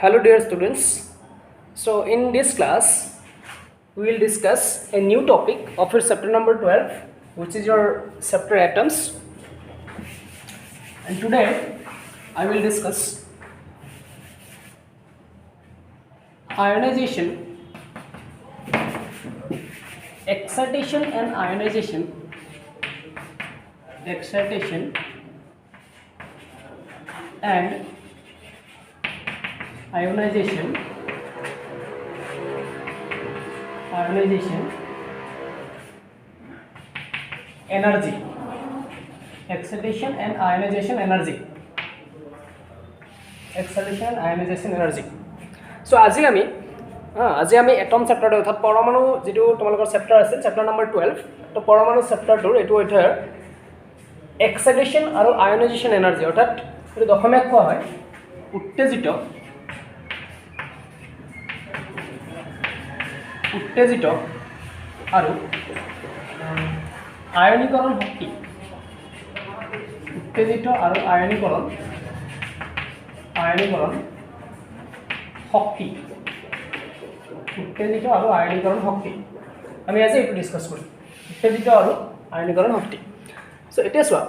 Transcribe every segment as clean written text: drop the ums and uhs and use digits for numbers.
Hello dear students. So in this class we will discuss a new topic of your chapter number 12, which is your chapter atoms. And today I will discuss ionization, excitation and ionization, and ionization, energy, excitation and ionization energy, So আজি আমি atom চেপ্টাৰটো অৰ্থাৎ পৰমাণু যেটো তোমালোকৰ chapter আছে chapter number 12 তো পৰমাণু চেপ্টাৰটোৰ এটো অধ্যায়ৰ এক্সাইটেশন আৰু আয়নাইজেশন এনাৰ্জি অৰ্থাৎ এটো দশমীয়াক কোৱা হয় উত্তেজিত আৰু আয়নীকৰণ শক্তি আমি আজি এইটো ডিসকাস কৰিম উত্তেজিত আৰু আয়নীকৰণ শক্তি সো এতিয়া চোৱা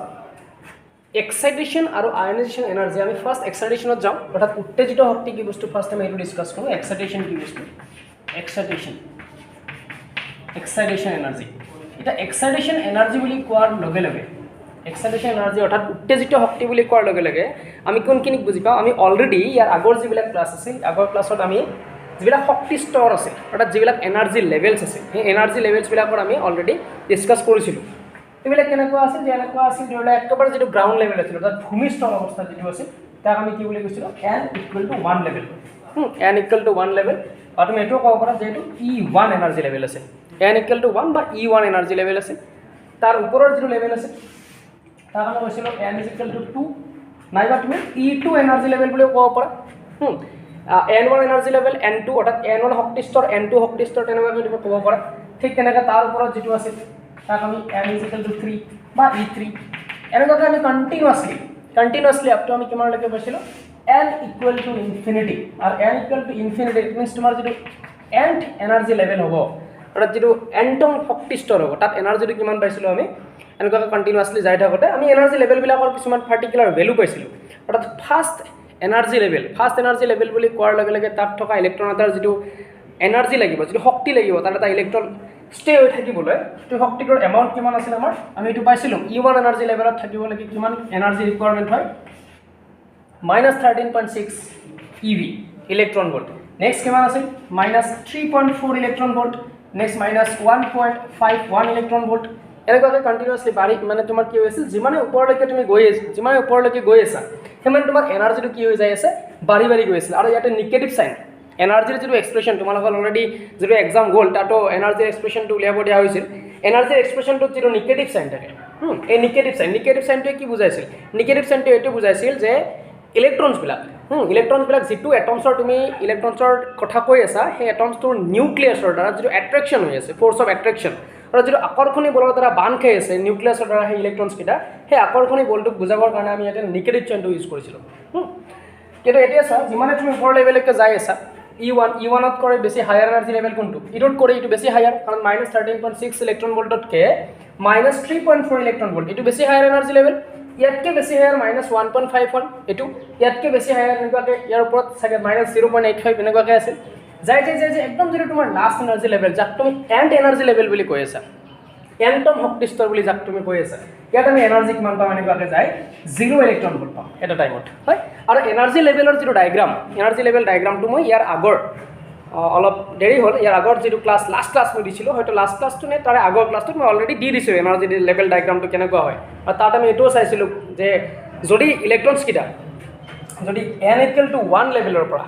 এক্সাইটেশন আৰু আয়নাইজেশন এনাৰ্জি আমি ফাৰ্স্ট এক্সাইটেশনত যাম অৰ্থাৎ উত্তেজিত শক্তি কি বস্তু ফাৰ্স্ট আমি এইটো ডিসকাস কৰোঁ এক্সাইটেশন কি বস্তু এক্সাইটেশন এনাৰ্জি এটা এক্সাইটেশন এনাৰ্জি বুলি কোৱাৰ লগে লগে এক্সাইটেশন এনাৰ্জি অৰ্থাৎ উত্তেজিত শক্তি বুলি কোৱাৰ লগে লগে আমি কোনখিনিক বুজি পাওঁ আমি অলৰেডি ইয়াৰ আগৰ যিবিলাক ক্লাছ আছিল আগৰ ক্লাছত আমি যিবিলাক শক্তি স্তৰ আছে অৰ্থাৎ যিবিলাক এনাৰ্জি লেভেলছ আছে সেই এনাৰ্জি লেভেলছবিলাকৰ আমি অলৰেডি ডিসকাস কৰিছিলোঁ এইবিলাক কেনেকুৱা আছিল যে এনেকুৱা আছিল ধৰিলে একেবাৰে যেটো গ্ৰাউণ্ড লেভেল আছিল অৰ্থাৎ ভূমিস্তৰ অৱস্থা যেটো আছিল তাক আমি কি বুলি কৈছিলোঁ n = 1 লেভেল n = 1 লেভেল আৰু তুমি এটো ক'ব পাৰা যে এটো E1 এনাৰ্জি লেভেল আছে n = 1 বা E1 এনাৰ্জি লেভেল আছে তাৰ ওপৰৰ যেটো লেভেল আছে তাক আমি কৈছিলোঁ n = 2 নাইবা তুমি E2 এনাৰ্জি লেভেল বুলি ক'ব পাৰা n1 এনাৰ্জি লেভেল n2 অৰ্থাৎ n1 শক্তি স্তৰ n2 শক্তি স্তৰ তেনেকৈ তুমি ক'ব পাৰা ঠিক তেনেকৈ তাৰ ওপৰত যেটো আছে তাক আমি n = 3 বা E3 এনেকৈ আমি কন্টিনিউয়াসলি আপ টু আমি কিমানলৈকে পাইছিলোঁ n = ইনফিনিটি আৰু n = ইনফিনিটি ইট মিন্স তোমাৰ যেটো nth এনাৰ্জি লেভেল হ'ব অৰ্থাৎ যেটো nতম শক্তি স্তৰ হ'ব তাত এনাৰ্জিটো কিমান পাইছিলোঁ আমি এনেকৈ কন্টিনিউয়াসলি যাই থাকোতে আমি এনাৰ্জি লেভেলবিলাকৰ কিছুমান পাৰ্টিকুলাৰ ভ্যালু পাইছিলোঁ অৰ্থাৎ ফাৰ্স্ট এনাৰ্জি লেভেল বুলি কোৱাৰ লগে লগে তাত থকা ইলেক্ট্ৰন এটাৰ যেটো এনাৰ্জি লাগিব যেটো শক্তি লাগিব তাত এটা ইলেক্ট্ৰন ষ্টে হৈ থাকিবলৈ তো শক্তিটোৰ এমাউন্ট কিমান আছিল আমাৰ আমি এটো পাইছিলোঁ E1 এনাৰ্জি লেভেলত থাকিব লাগে কিমান এনাৰ্জি ৰিকোয়াৰমেন্ট হয় -13.6 eV ইলেক্ট্ৰন ভোল্ট নেক্সট কিমান আছিল -3.4 electron volt next -1.51 electron volt এনেকৈ কন্টিনিউয়াসলি বাঢ়ি মানে তোমাৰ কি হৈছে যিমানে ওপৰলৈকে তুমি গৈ আছা সিমান তোমাৰ এনাৰ্জিটো কি হৈ যায় আছে বাঢ়ি গৈ আছে আৰু ইয়াতে নিগেটিভ সাইন এনাৰ্জিৰ যেটো এক্সপ্ৰেছন তোমালোকৰ অলৰেডি যেটো এক্সাম গ'ল তাতো এনাৰ্জিৰ এক্সপ্ৰেছনটো উলিয়াব দিয়া হৈছিল এনাৰ্জিৰ এক্সপ্ৰেছনটোত যেটো নিগেটিভ সাইন থাকে এই নিগেটিভ সাইনটোৱে কি বুজাইছিল নিগেটিভ সাইনটোৱে এইটো বুজাইছিল যে ইলেক্ট্ৰনছবিলাক যেটো এটমছৰ তুমি ইলেক্ট্ৰনছৰ কথা কৈ আছা সেই এটমছটোৰ নিউক্লিয়াছৰ দ্বাৰা যেটো এট্ৰেকশ্যন হৈ আছে ফ'ৰ্চ অফ এট্ৰেকশ্যন আৰু যেটো আকৰ্ষণী বলৰ দ্বাৰা বান্ধ খাই আছে নিউক্লিয়াছৰ দ্বাৰা সেই ইলেক্ট্ৰনছ কিটা সেই আকৰ্ষণী বলটোক বুজাবৰ কাৰণে আমি ইয়াতে নিগেটিভ সাইনটো ইউজ কৰিছিলোঁ কিন্তু এতিয়া চোৱা যিমানে তুমি ওপৰ লেভেললৈকে যাই আছা E1 করে বেশি হায়ার এনার্জি লেভেল কোনটো ইটোত করে ইটো বেশি হায়ার কারণ -13.6 ইলেক্ট্রন ভোল্টতকে -3.4 ইলেক্ট্রন ভোল্ট ইটো বেশি হায়ার এনার্জি লেভেল ইয়াতকে বেশি হায়ার -1.51 এটো ইয়াতকে বেশি হায়ার এনেকুৱাকে ইয়াৰ ওপৰত সাগে -0.85 এনেকুৱাকে আছে যাই একদম যেটো তোমাৰ লাস্ট এনাৰ্জি লেভেল যাক তুমি এন্ড এনাৰ্জি লেভেল বুলি কৈ আছা এন্টম শক্তি স্তৰ বুলি যাক তুমি কৈ আছা ইয়াত আমি এনাৰ্জি কিমান পাম এনেকুৱাকে যায় 0 ইলেক্ট্ৰন ভোল্ট পাম এটা টাইমত হয় আৰু এনাৰ্জি লেভেলৰ যেটো ডায়াগ্ৰাম এনাৰ্জি লেভেল ডায়াগ্ৰামটো মই ইয়াৰ আগৰ অলপ দেৰি হ'ল ইয়াৰ আগৰ যেটো ক্লাছ লাস্ট ক্লাছ মই দিছিলোঁ হয়তো লাস্ট ক্লাছটো নে তাৰে আগৰ ক্লাছটো মই অলৰেডি দি দিছোঁ এনাৰ্জি লেভেল ডায়াগ্ৰামটো কেনেকুৱা হয় আৰু তাত আমি এটোও চাইছিলোঁ যে যদি ইলেক্ট্ৰনছ কিটা যদি n = 1 লেভেলৰ পৰা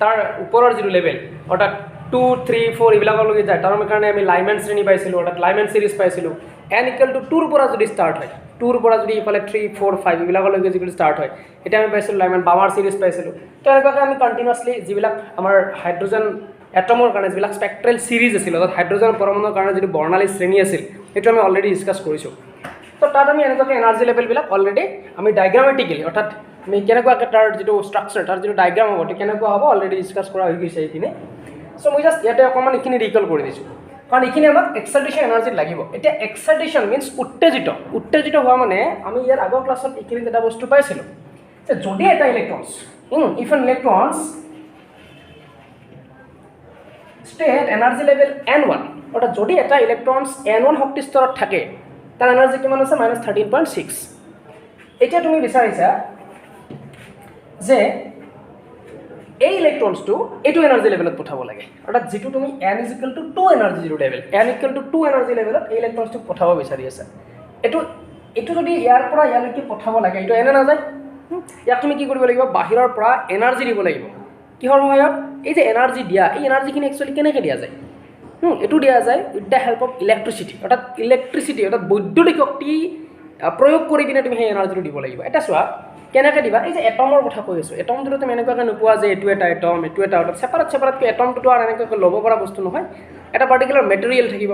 তাৰ ওপৰৰ যেটো লেভেল অৰ্থাৎ 2, 3, 4 এইবিলাকলৈকে যায় তাৰ কাৰণে আমি লাইমেন শ্ৰেণী পাইছিলোঁ অৰ্থাৎ লাইমেন সিৰিজ পাইছিলোঁ n = 2 ৰ পৰা যদি ষ্টাৰ্ট হয় 2 ৰ পৰা যদি ইফালে 3, 4, 5 এইবিলাকলৈকে যদি ষ্টাৰ্ট হয় এটা আমি পাইছিলোঁ লাইমেন বামাৰ সিৰিজ পাইছিলোঁ তো এনেকুৱাকৈ আমি কন্টিনিউয়াসলি যিবিলাক আমাৰ হাইড্ৰোজেন এটমৰ কাৰণে যিবিলাক স্পেক্ট্ৰেল সিৰিজ আছিল অৰ্থাৎ হাইড্ৰোজেন পৰমাণুৰ কাৰণে যেটো বৰ্ণালী শ্ৰেণী আছিল সেইটো আমি অলৰেডি ডিসকাস কৰিছোঁ তো তাত আমি এনেকুৱাকৈ এনাৰ্জি লেভেলবিলাক অলৰেডি আমি ডায়াগ্ৰামেটিক্যালি অৰ্থাৎ আমি কেনেকুৱাকৈ তাৰ যিটো ষ্ট্ৰাকচাৰ তাৰ যিটো ডায়েগ্ৰাম হ'ব সেইটো কেনেকুৱা হ'ব অলৰেডি ডিছকাছ কৰা হৈ গৈছে এইখিনি চ' মই জাষ্ট ইয়াতে অকণমান এইখিনি ৰিকল কৰি দিছোঁ কাৰণ এইখিনি আমাক এক্সাইটেশ্যন এনাৰ্জিত লাগিব এতিয়া এক্সাইটেশ্যন মিনছ উত্তেজিত হোৱা মানে আমি ইয়াৰ আগৰ ক্লাছত এইখিনিত এটা বস্তু পাইছিলোঁ যে যদি এটা electrons if N electrons state energy level n1 অৰ্থাৎ যদি এটা ইলেক্ট্ৰনছ n1 শক্তি স্তৰত থাকে তাৰ এনাৰ্জি কিমান আছে -13.6 এতিয়া তুমি বিচাৰিছা যে এই ইলেক্ট্ৰনছটো এইটো এনাৰ্জি লেভেলত পঠাব লাগে অৰ্থাৎ যিটো তুমি n = 2 energy zero' level n = 2 energy লেভেলত এই ইলেক্ট্ৰনছটোক পঠাব বিচাৰি আছে এইটো যদি ইয়াৰ পৰা ইয়ালৈকে পঠাব লাগে এইটো এনে নাযায় ইয়াক তুমি কি কৰিব লাগিব বাহিৰৰ পৰা এনাৰ্জি দিব লাগিব কিহৰ সহায়ত এই যে এনাৰ্জি দিয়া এই এনাৰ্জিখিনি একচুৱেলি কেনেকৈ দিয়া যায় এইটো দিয়া যায় with the help of electricity অৰ্থাৎ বৈদ্যুতিক শক্তি প্ৰয়োগ কৰি কিনে তুমি সেই এনাৰ্জিটো দিব লাগিব এটা চোৱা কেনেকৈ দিবা এই যে এটমৰ কথা কৈ আছোঁ এটমটোতো তুমি এনেকুৱাকৈ নোপোৱা যে এইটো এটা এটম অৰ্থাৎ ছেপাৰেটকৈ এটমটোতো আৰু এনেকুৱাকৈ ল'ব পৰা বস্তু নহয় এটা পাৰ্টিকুলাৰ মেটেৰিয়েল থাকিব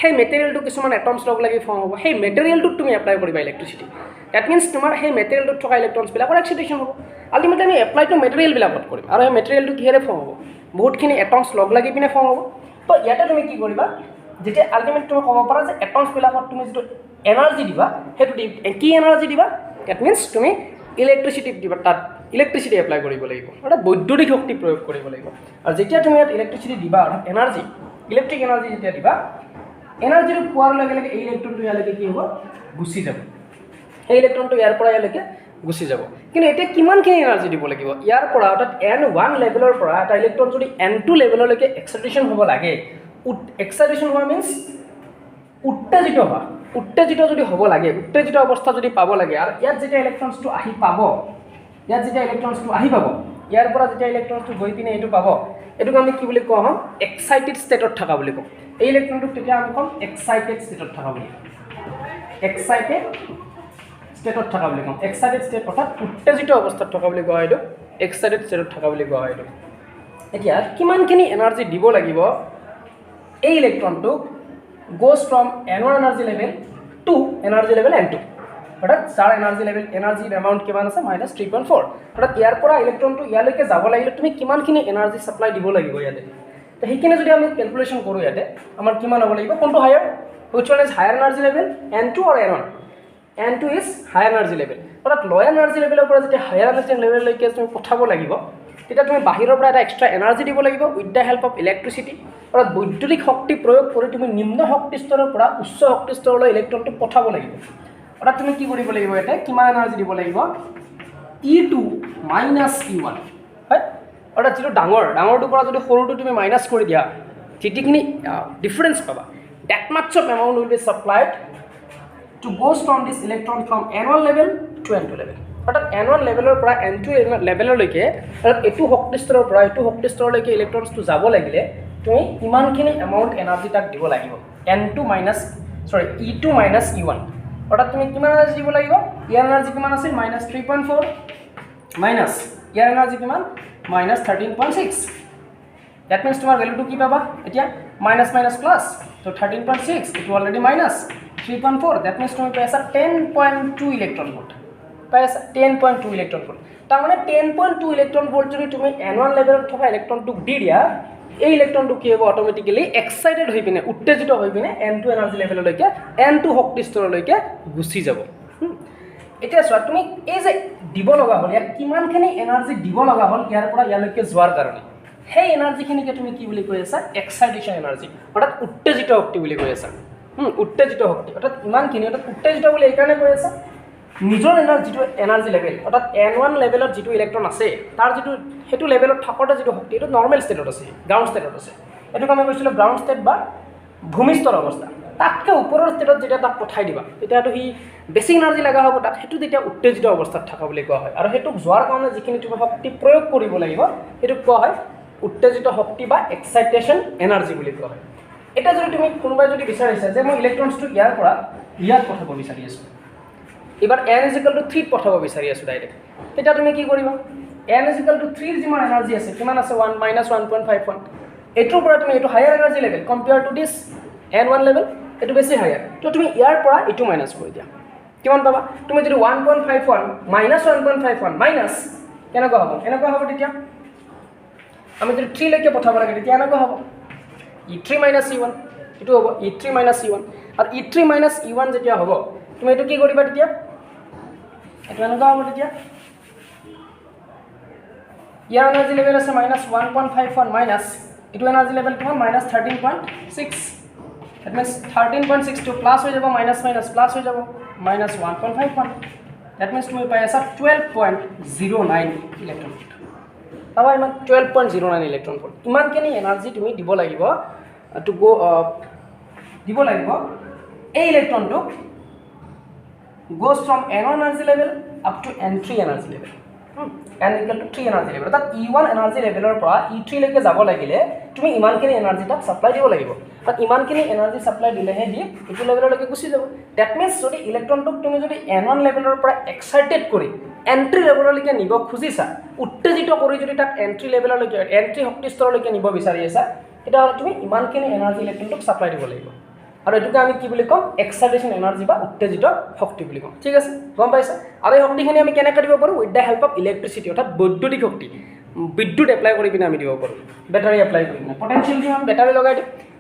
সেই মেটেৰিয়েলটো কিছুমান এটমছ লগ লাগি ফৰ্ম হ'ব সেই মেটেৰিয়েলটোত তুমি এপ্লাই কৰিবা ইলেক্ট্ৰিচিটি ডেট মিনছ তোমাৰ সেই মেটেৰিয়েলটোত থকা ইলেক্ট্ৰনছবিলাকৰ এক্সাইটেশ্যন হ'ব আল্টিমেটলি আমি এপ্লাইটো মেটেৰিয়েলবিলাকত কৰিম আৰু সেই মেটেৰিয়েলটো কিহেৰে ফৰ্ম হ'ব বহুতখিনি এটমছ লগ লাগি পিনে ফৰ্ম হ'ব তো ইয়াতে তুমি কি কৰিবা যেতিয়া আল্টিমেট তুমি ক'ব পাৰা যে এটমছবিলাকত তুমি যিটো এনাৰ্জি দিবা সেইটো কি এনাৰ্জি দিবা ডেট মিনছ তুমি ইলেক্ট্ৰিচিটি দিবা তাত ইলেক্ট্ৰিচিটি এপ্লাই কৰিব লাগিব অৰ্থাৎ বৈদ্যুতিক শক্তি প্ৰয়োগ কৰিব লাগিব আৰু যেতিয়া তুমি ইয়াত ইলেক্ট্ৰিচিটি দিবা অৰ্থাৎ ইলেক্ট্ৰিক এনাৰ্জি যেতিয়া দিবা এনাৰ্জিটো পোৱাৰ লগে লগে এই ইলেক্ট্ৰনটো ইয়ালৈকে কি হ'ব গুচি যাব এই ইলেক্ট্ৰনটো ইয়াৰ পৰা ইয়ালৈকে গুচি যাব কিন্তু এতিয়া কিমানখিনি এনাৰ্জি দিব লাগিব ইয়াৰ পৰা অৰ্থাৎ n1 লেভেলৰ পৰা এটা ইলেক্ট্ৰন যদি n2 লেভেললৈকে এক্সাইটেশ্যন হ'ব লাগে এক্সাইটেশ্যন হোৱা মিনছ উত্তেজিত যদি হ'ব লাগে উত্তেজিত অৱস্থা যদি পাব লাগে আৰু ইয়াত যেতিয়া ইলেক্ট্ৰনছটো আহি পাব ইয়াৰ পৰা যেতিয়া ইলেক্ট্ৰনছটো গৈ পিনে এইটো পাব এইটোক আমি কি বুলি কোৱা হ'ম এক্সাইটেড ষ্টেটত থকা বুলি কওঁ এই ইলেক্ট্ৰনটোক তেতিয়া আমি ক'ম এক্সাইটেড ষ্টেটত থকা বুলি এক্সাইটেড ষ্টেট অৰ্থাৎ উত্তেজিত অৱস্থাত থকা বুলি কোৱা হয় এইটো এক্সাইটেড ষ্টেটত থকা বুলি কোৱা হয় এইটো এতিয়া কিমানখিনি এনাৰ্জি দিব লাগিব এই ইলেক্ট্ৰনটোক goes from n1 energy level to energy level n2 অৰ্থাৎ যাৰ এনাৰ্জিৰ এমাউণ্ট কিমান আছে -3.4 অৰ্থাৎ ইয়াৰ পৰা ইলেক্ট্ৰনটো ইয়ালৈকে যাব লাগিলে তুমি কিমানখিনি এনাৰ্জি ছাপ্লাই দিব লাগিব ইয়াতে তো সেইখিনি যদি আমি কেলকুলেশ্যন কৰোঁ ইয়াতে আমাৰ কিমান হ'ব লাগিব কোনটো higher which one is higher energy level n2 or n1 n2 is higher energy level অৰ্থাৎ lower energy levelৰ পৰা যেতিয়া higher energy levelলৈকে তুমি পঠাব লাগিব তেতিয়া তুমি বাহিৰৰ পৰা এটা এক্সট্ৰা এনাৰ্জি দিব লাগিব with the help of electricity অৰ্থাৎ বৈদ্যুতিক শক্তি প্ৰয়োগ কৰি তুমি নিম্ন শক্তি স্তৰৰ পৰা উচ্চ শক্তি স্তৰলৈ ইলেক্ট্ৰনটো পঠাব লাগিব অৰ্থাৎ তুমি কি কৰিব লাগিব ইয়াতে কিমান এনাৰ্জি দিব লাগিব E2 - E1 হয় অৰ্থাৎ যিটো ডাঙৰটোৰ পৰা যদি সৰুটো তুমি মাইনাছ কৰি দিয়া যিখিনি ডিফাৰেঞ্চ পাবা that much of amount will be supplied to goes from this electron from n1 level to n2 level অৰ্থাৎ n1 লেভেলৰ পৰা n2 লেভেললৈকে অৰ্থাৎ এইটো শক্তি স্তৰৰ পৰা এইটো শক্তি স্তৰলৈকে ইলেক্ট্ৰনছটো যাব লাগিলে তুমি ইমানখিনি এমাউণ্ট এনাৰ্জি তাক দিব লাগিব E2 - E1 অৰ্থাৎ তুমি কিমান এনাৰ্জি দিব লাগিব ইয়াৰ এনাৰ্জি কিমান আছিল -3.4 মাইনাছ ইয়াৰ এনাৰ্জি কিমান -13.6 দ্যাট মিনছ তোমাৰ ভেলুটো কি পাবা এতিয়া মাইনাছ প্লাছ তো 13.6 এইটো অলৰেডি -3.4 দ্যাট মিনছ তুমি পাইছা 10.2 ইলেক্ট্ৰন ভোল্ট পাইছা 10.2 ইলেক্ট্ৰন ভোল্ট তাৰমানে 10.2 ইলেক্ট্ৰন ভোল্ট যদি তুমি n1 লেভেলত থকা ইলেক্ট্ৰনটোক দি দিয়া এই ইলেক্ট্ৰনটো কি হ'ব অট'মেটিকেলি এক্সাইটেড হৈ পিনে উত্তেজিত হৈ পিনে n2 এনাৰ্জি লেভেললৈকে n2 শক্তি স্তৰলৈকে গুচি যাব এতিয়া চোৱা তুমি এই যে দিব লগা হ'ল ইয়াক কিমানখিনি এনাৰ্জি দিব লগা হ'ল ইয়াৰ পৰা ইয়ালৈকে যোৱাৰ কাৰণে সেই এনাৰ্জিখিনিকে তুমি কি বুলি কৈ আছা এক্সাইটেশ্যন এনাৰ্জি অৰ্থাৎ উত্তেজিত শক্তি বুলি কৈ আছা উত্তেজিত শক্তি অৰ্থাৎ ইমানখিনি অৰ্থাৎ উত্তেজিত বুলি এইকাৰণে কৈ আছা নিজৰ যিটো এনাৰ্জি লেভেল অৰ্থাৎ n1 লেভেলত যিটো ইলেক্ট্ৰন আছে তাৰ সেইটো লেভেলত থাকোঁতে যিটো শক্তি এইটো নৰ্মেল ষ্টেটত আছে গ্ৰাউণ্ড ষ্টেটত আছে এইটোক আমি কৈছিলোঁ গ্ৰাউণ্ড ষ্টেট বা ভূমিস্তৰ অৱস্থা তাতকৈ ওপৰৰ ষ্টেটত যেতিয়া তাক পঠাই দিবা তেতিয়াতো সি বেছি এনাৰ্জি লগা হ'ব তাক সেইটো তেতিয়া উত্তেজিত অৱস্থাত থকা বুলি কোৱা হয় আৰু সেইটোক যোৱাৰ কাৰণে যিখিনি তুমি শক্তি প্ৰয়োগ কৰিব লাগিব সেইটোক কোৱা হয় উত্তেজিত শক্তি বা এক্সাইটেশ্যন এনাৰ্জি বুলি কোৱা হয় এটা যদি তুমি কোনোবাই যদি বিচাৰিছা যে মই ইলেক্ট্ৰনছটো ইয়াৰ পৰা ইয়াত পঠাব বিচাৰি আছোঁ এবাৰ n = 3 পঠাব বিচাৰি আছোঁ ডাইৰেক্ট তেতিয়া তুমি কি কৰিবা n = 3 যিমান এনাৰ্জি আছে কিমান আছে 1 - 1.51 এইটোৰ পৰা তুমি এইটো higher energy level compare to this n1 level এইটো বেছি হায়াৰ তো তুমি ইয়াৰ পৰা এইটো মাইনাছ কৰি দিয়া কিমান পাবা তুমি যদি 1.51 মাইনাছ 1.51 মাইনাছ কেনেকুৱা হ'ব তেতিয়া আমি যদি 3 লৈকে পঠাব লাগে তেতিয়া এনেকুৱা হ'ব E3 minus E1 এইটো হ'ব E3 minus E1 আৰু E3 minus E1 যেতিয়া হ'ব তুমি এইটো কি কৰিবা তেতিয়া এইটো এনেকুৱা হ'ব তেতিয়া ইয়াৰ এনাৰ্জি লেভেল আছে -1.51 মাইনাছ এইটো এনাৰ্জি লেভেল কিমান -13.6 that means 13.6 to প্লাস হৈ যাব মাইনাছ প্লাস হৈ যাব -1.51 that means তুমি পাই আছা 12.09 ইলেক্ট্ৰন ভোল্ট পাবা ইমান 12.09 ইলেক্ট্ৰন ভোল্ট ইমানখিনি এনাৰ্জি তুমি দিব লাগিব টু গো দিব লাগিব এই ইলেক্ট্ৰনটো goes from n energy level up to n3 energy level n equal to 3 energy level তাত E1 energy level ৰ পৰা E3 লৈকে যাব লাগিলে তুমি ইমানখিনি এনাৰ্জি তাক সাপ্লাই দিব লাগিব তাত ইমানখিনি এনাৰ্জি সাপ্লাই দিলেহে দি এইটো লেভেললৈকে গুচি যাব দ্যাট মিন্স যদি ইলেক্ট্ৰনটোক তুমি যদি n1 লেভেলৰ পৰা এক্সাইটেড কৰি এন্ট্ৰি লেভেললৈকে নিব খুজিছা উত্তেজিত কৰি যদি তাক এন্ট্ৰি লেভেললৈকে এন্ট্ৰি শক্তি স্তৰলৈকে নিব বিচাৰি আছা তেতিয়াহ'লে তুমি ইমানখিনি এনাৰ্জি ইলেক্ট্ৰনটোক সাপ্লাই দিব লাগিব আৰু এটোকে আমি কি বুলি কম এক্সাইটেশন এনাৰ্জি বা উত্তেজিত শক্তি বুলি কম ঠিক আছে গম পাইছা আৰু এই শক্তিখিনি আমি কেনেকৈ দিব পাৰো with the help of electricity অৰ্থাৎ বৈদ্যুতিক শক্তি বিদ্যুৎ এপ্লাই কৰি পিনে আমি দিব পাৰো ব্যাটাৰী এপ্লাই কৰি পিনে পটেনশিয়াল দি আমি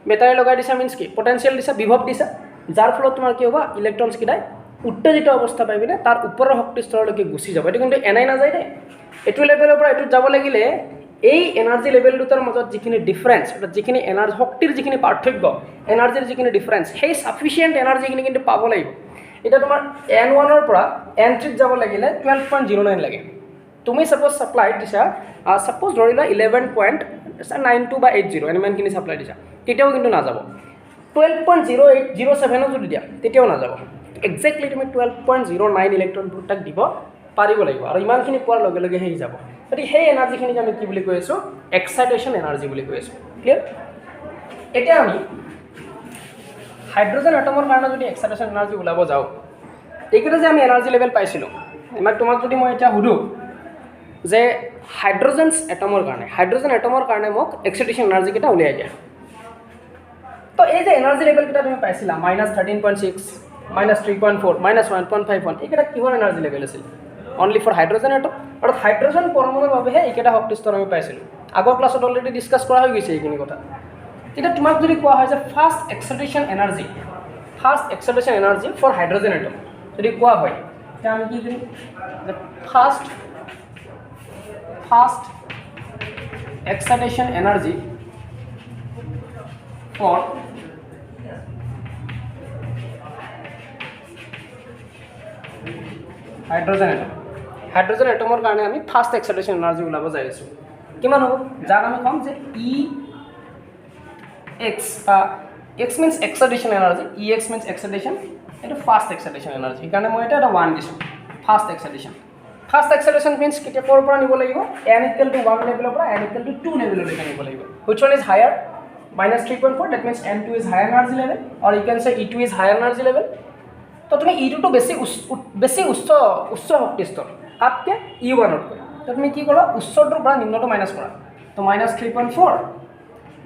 ব্যাটাৰী লগাই দিছা মিন্স কি পটেনশিয়াল দিছা বিভৱ দিছা যাৰ ফলত তোমাৰ কি হ'ব ইলেক্ট্ৰনছ কিটাই উত্তেজিত অৱস্থা পাই পিনে তাৰ ওপৰৰ শক্তি স্তৰলৈকে গুচি যাব এটো কিন্তু এনাই নাযায় দে এটো লেভেলৰ পৰা এটো যাব লাগিলে এই এনাৰ্জি লেভেল দুটাৰ মাজত যিখিনি ডিফাৰেন্স অৰ্থাৎ যিখিনি এনাৰ্জি শক্তিৰ যিখিনি পাৰ্থক্য এনাৰ্জিৰ যিখিনি ডিফাৰেন্স সেই সাফিচিয়েন্ট এনাৰ্জিখিনি কিন্তু পাব লাগিব এটা তোমাৰ n1 ৰ পৰা n3 ত যাব লাগিলে 12.09 লাগে তুমি সাপোজ সাপ্লাই দিছা সাপোজ ধৰিলা 11.92 বা 80 এনিমানখিনি সাপ্লাই দিছা তেতিয়াও কিন্তু না যাব 12.0807 যদি দিয়া তেতিয়াও না যাব এক্স্যাক্টলি তুমি 12.09 ইলেক্ট্ৰন ভোল্টক দিব পাৰিব লাগিব আৰু ইমানখিনি পোৱাৰ লগে লগে হেই যাব গতিকে সেই এনাৰ্জিখিনি আমি কি বুলি কৈ আছো এক্সাইটেশন এনাৰ্জি বুলি কৈ আছো ক্লিয়াৰ এতিয়া আমি হাইড্ৰোজেন এটমৰ কাৰণে যদি এক্সাইটেশন এনাৰ্জি ওলাব যাও এইকেইটা যে আমি এনাৰ্জি লেভেল পাইছিলো ইমান তোমাক যদি মই এটা হুদু যে হাইড্ৰোজেন এটমৰ কাৰণে মোক এক্সাইটেশন এনাৰ্জি কেটা উলিয়াই দিয়া তো এই যে এনাৰ্জি লেভেল কেটা তুমি পাইছিলা -13.6 -3.4 -1.51 এইকেটা কিহৰ এনাৰ্জি লেভেল আছিল only for hydrogen atom or hydrogen পৰমাণুৰ বাবেহে এইকেটা শক্তি স্তৰ আমি পাইছিলো আগৰ ক্লাছত অলৰেডি ডিসকাস কৰা হৈ গৈছে এইখিনি কথা এটা তোমাক যদি কোৱা হয় যে first excitation energy for hydrogen atom যদি কোৱা হয় তে আমি কি কৰিম যে first excitation energy for hydrogen এটমৰ কাৰণে আমি ফাৰ্স্ট এক্সাইটেশন এনাৰ্জি ওলাব যাই আছো কিমান হ'ব যাক আমি কম যে EX X means excitation energy EX means excitation এটা ফার্স্ট এক্সাইটেশন এনার্জি কারণে মই এটা 1 দিছো ফার্স্ট এক্সাইটেশন means কিতে কোৰ পৰা নিব লাগিব n equal to 1 লেভেলৰ পৰা n equal to 2 লেভেললৈকে নিব লাগিব which one is higher -3.4 that means n2 is higher energy level or you can say E2 is higher energy level তো তুমি E2 টো বেছি উচ্চ শক্তি স্তৰ তাতকে E1 তকৈ তো তুমি কি কৰা উচ্চটোৰ পৰা নিম্নটো মাইনাস কৰা তো -3.4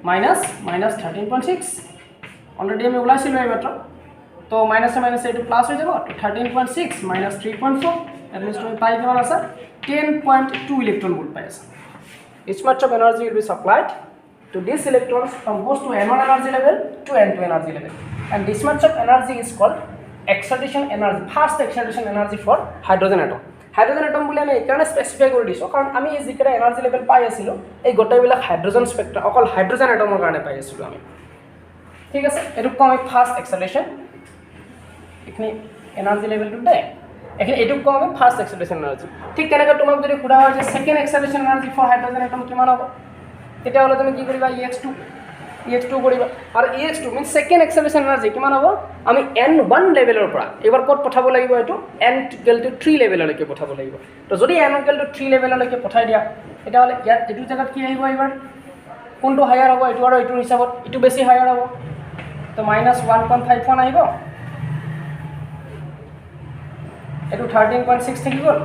-13.6 অলৰেডি আমি ওলাইছিলো এই মাত্ৰ তো মাইনাস এইটো প্লাস হৈ যাব তো 13.6 -3.4 that means তুমি পাই কিমান আছে 10.2 ইলেক্ট্ৰন ভোল্ট পাই আছে this much of energy will be supplied to these electrons from goes to n1 energy level to n2 energy level and this much of energy is called excitation energy fast excitation energy for hydrogen atom বুলি আমি এইকাৰণে specify কৰি দিছো কাৰণ আমি এই যিকেটা energy level পাই আছিলো এই গোটেইবিলাক হাইড্ৰোজেন স্পেক্ট্ৰাম অকল হাইড্ৰোজেন এটমৰ কাৰণে পাই আছিলো আমি ঠিক আছে এটো কম ফাস্ট এক্সাইটেশন এখানে এনাৰ্জি লেভেলটো দে এখানে এটো কম ফাস্ট এক্সাইটেশন এনাৰ্জি ঠিক তেনেকৈ তোমাক যদি খুদা হয় যে second excitation energy for hydrogen atom কিমান হ'ব তেতিয়া হলে তুমি কি কৰিবা EX2 কৰিবা আৰু EX2 means second excitation energy কিমান হ'ব আমি n1 লেভেলৰ পৰা এবাৰ ক'ত পঠাব লাগিব এটো n equal to 3 লেভেললৈকে পঠাব লাগিব তো যদি n equal to 3 লেভেললৈকে পঠাই দিয়া এটা হলে ইয়াত এটো জায়গাত কি আহিব এবাৰ কোনটো হায়াৰ হ'ব এটো আৰু এটো হিচাপত এটো বেছি হায়াৰ হ'ব তো -1.51 আহিব এটো 13.6 থাকি গল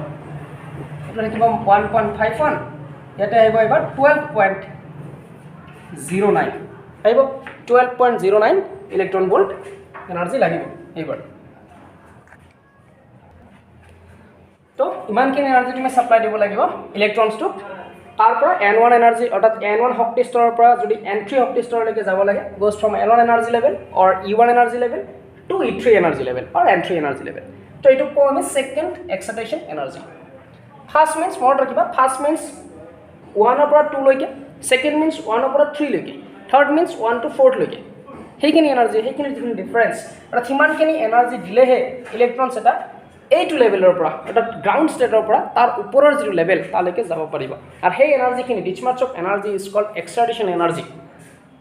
এটো থাকিব 1.51 ইয়াতে আহিব এবাৰ 12.09 আহিব 12.09 ইলেক্ট্ৰন ভোল্ট এনাৰ্জি লাগিব এইবাৰ তো ইমানখিনি এনাৰ্জি তুমি ছাপ্লাই দিব লাগিব ইলেক্ট্ৰনছটোক তাৰ পৰা n1 এনাৰ্জি অৰ্থাৎ n1 শক্তি স্তৰৰ পৰা যদি n3 শক্তি স্তৰলৈকে যাব লাগে goes from n1 energy level or e1 energy level to e3 energy level or n3 energy level তো এইটো কোৱা আমি second excitation energy first means মনত ৰাখিবা ফাৰ্স্ট মিন্স 1 ৰ পৰা 2 লৈকে সেকেন্ড মিন্স 1 ৰ পৰা 3 লৈকে থাৰ্ড মিন্স 1 to 4 লৈকে সেইখিনি এনাৰ্জি সেইখিনি যিখিনি ডিফাৰেন্স আৰু সিমানখিনি এনাৰ্জি দিলেহে ইলেক্ট্ৰনছ এটা এইটো লেভেলৰ পৰা অৰ্থাৎ গ্ৰাউণ্ড ষ্টেটৰ পৰা তাৰ ওপৰৰ যিটো লেভেল তালৈকে যাব পাৰিব আৰু সেই এনাৰ্জিখিনি reach much of energy is called excitation energy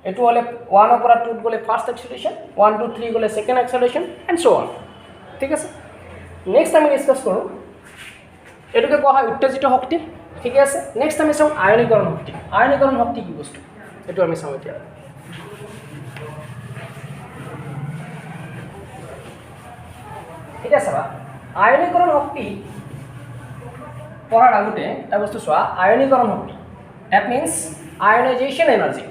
এইটো হ'লে 1 ৰ পৰা 2 গ'লে ফাৰ্ষ্ট এক্সাইটেশন 1 to 3 গ'লে second excitation and so on ঠিক আছে নেক্সট আমি ডিছকাছ কৰোঁ এটোকে কোৱা হয় উত্তেজিত শক্তি ঠিক আছে নেক্সট আমি চাওঁ আয়নীকৰণ শক্তি কি বস্তু এইটো আমি চাওঁ এতিয়া এটা চাবা আয়নীকৰণ শক্তি পঢ়াৰ আগতে এটা বস্তু চোৱা আয়নীকৰণ শক্তি দ্যাট মিন্স আয়নাইজেশ্যন এনাৰ্জি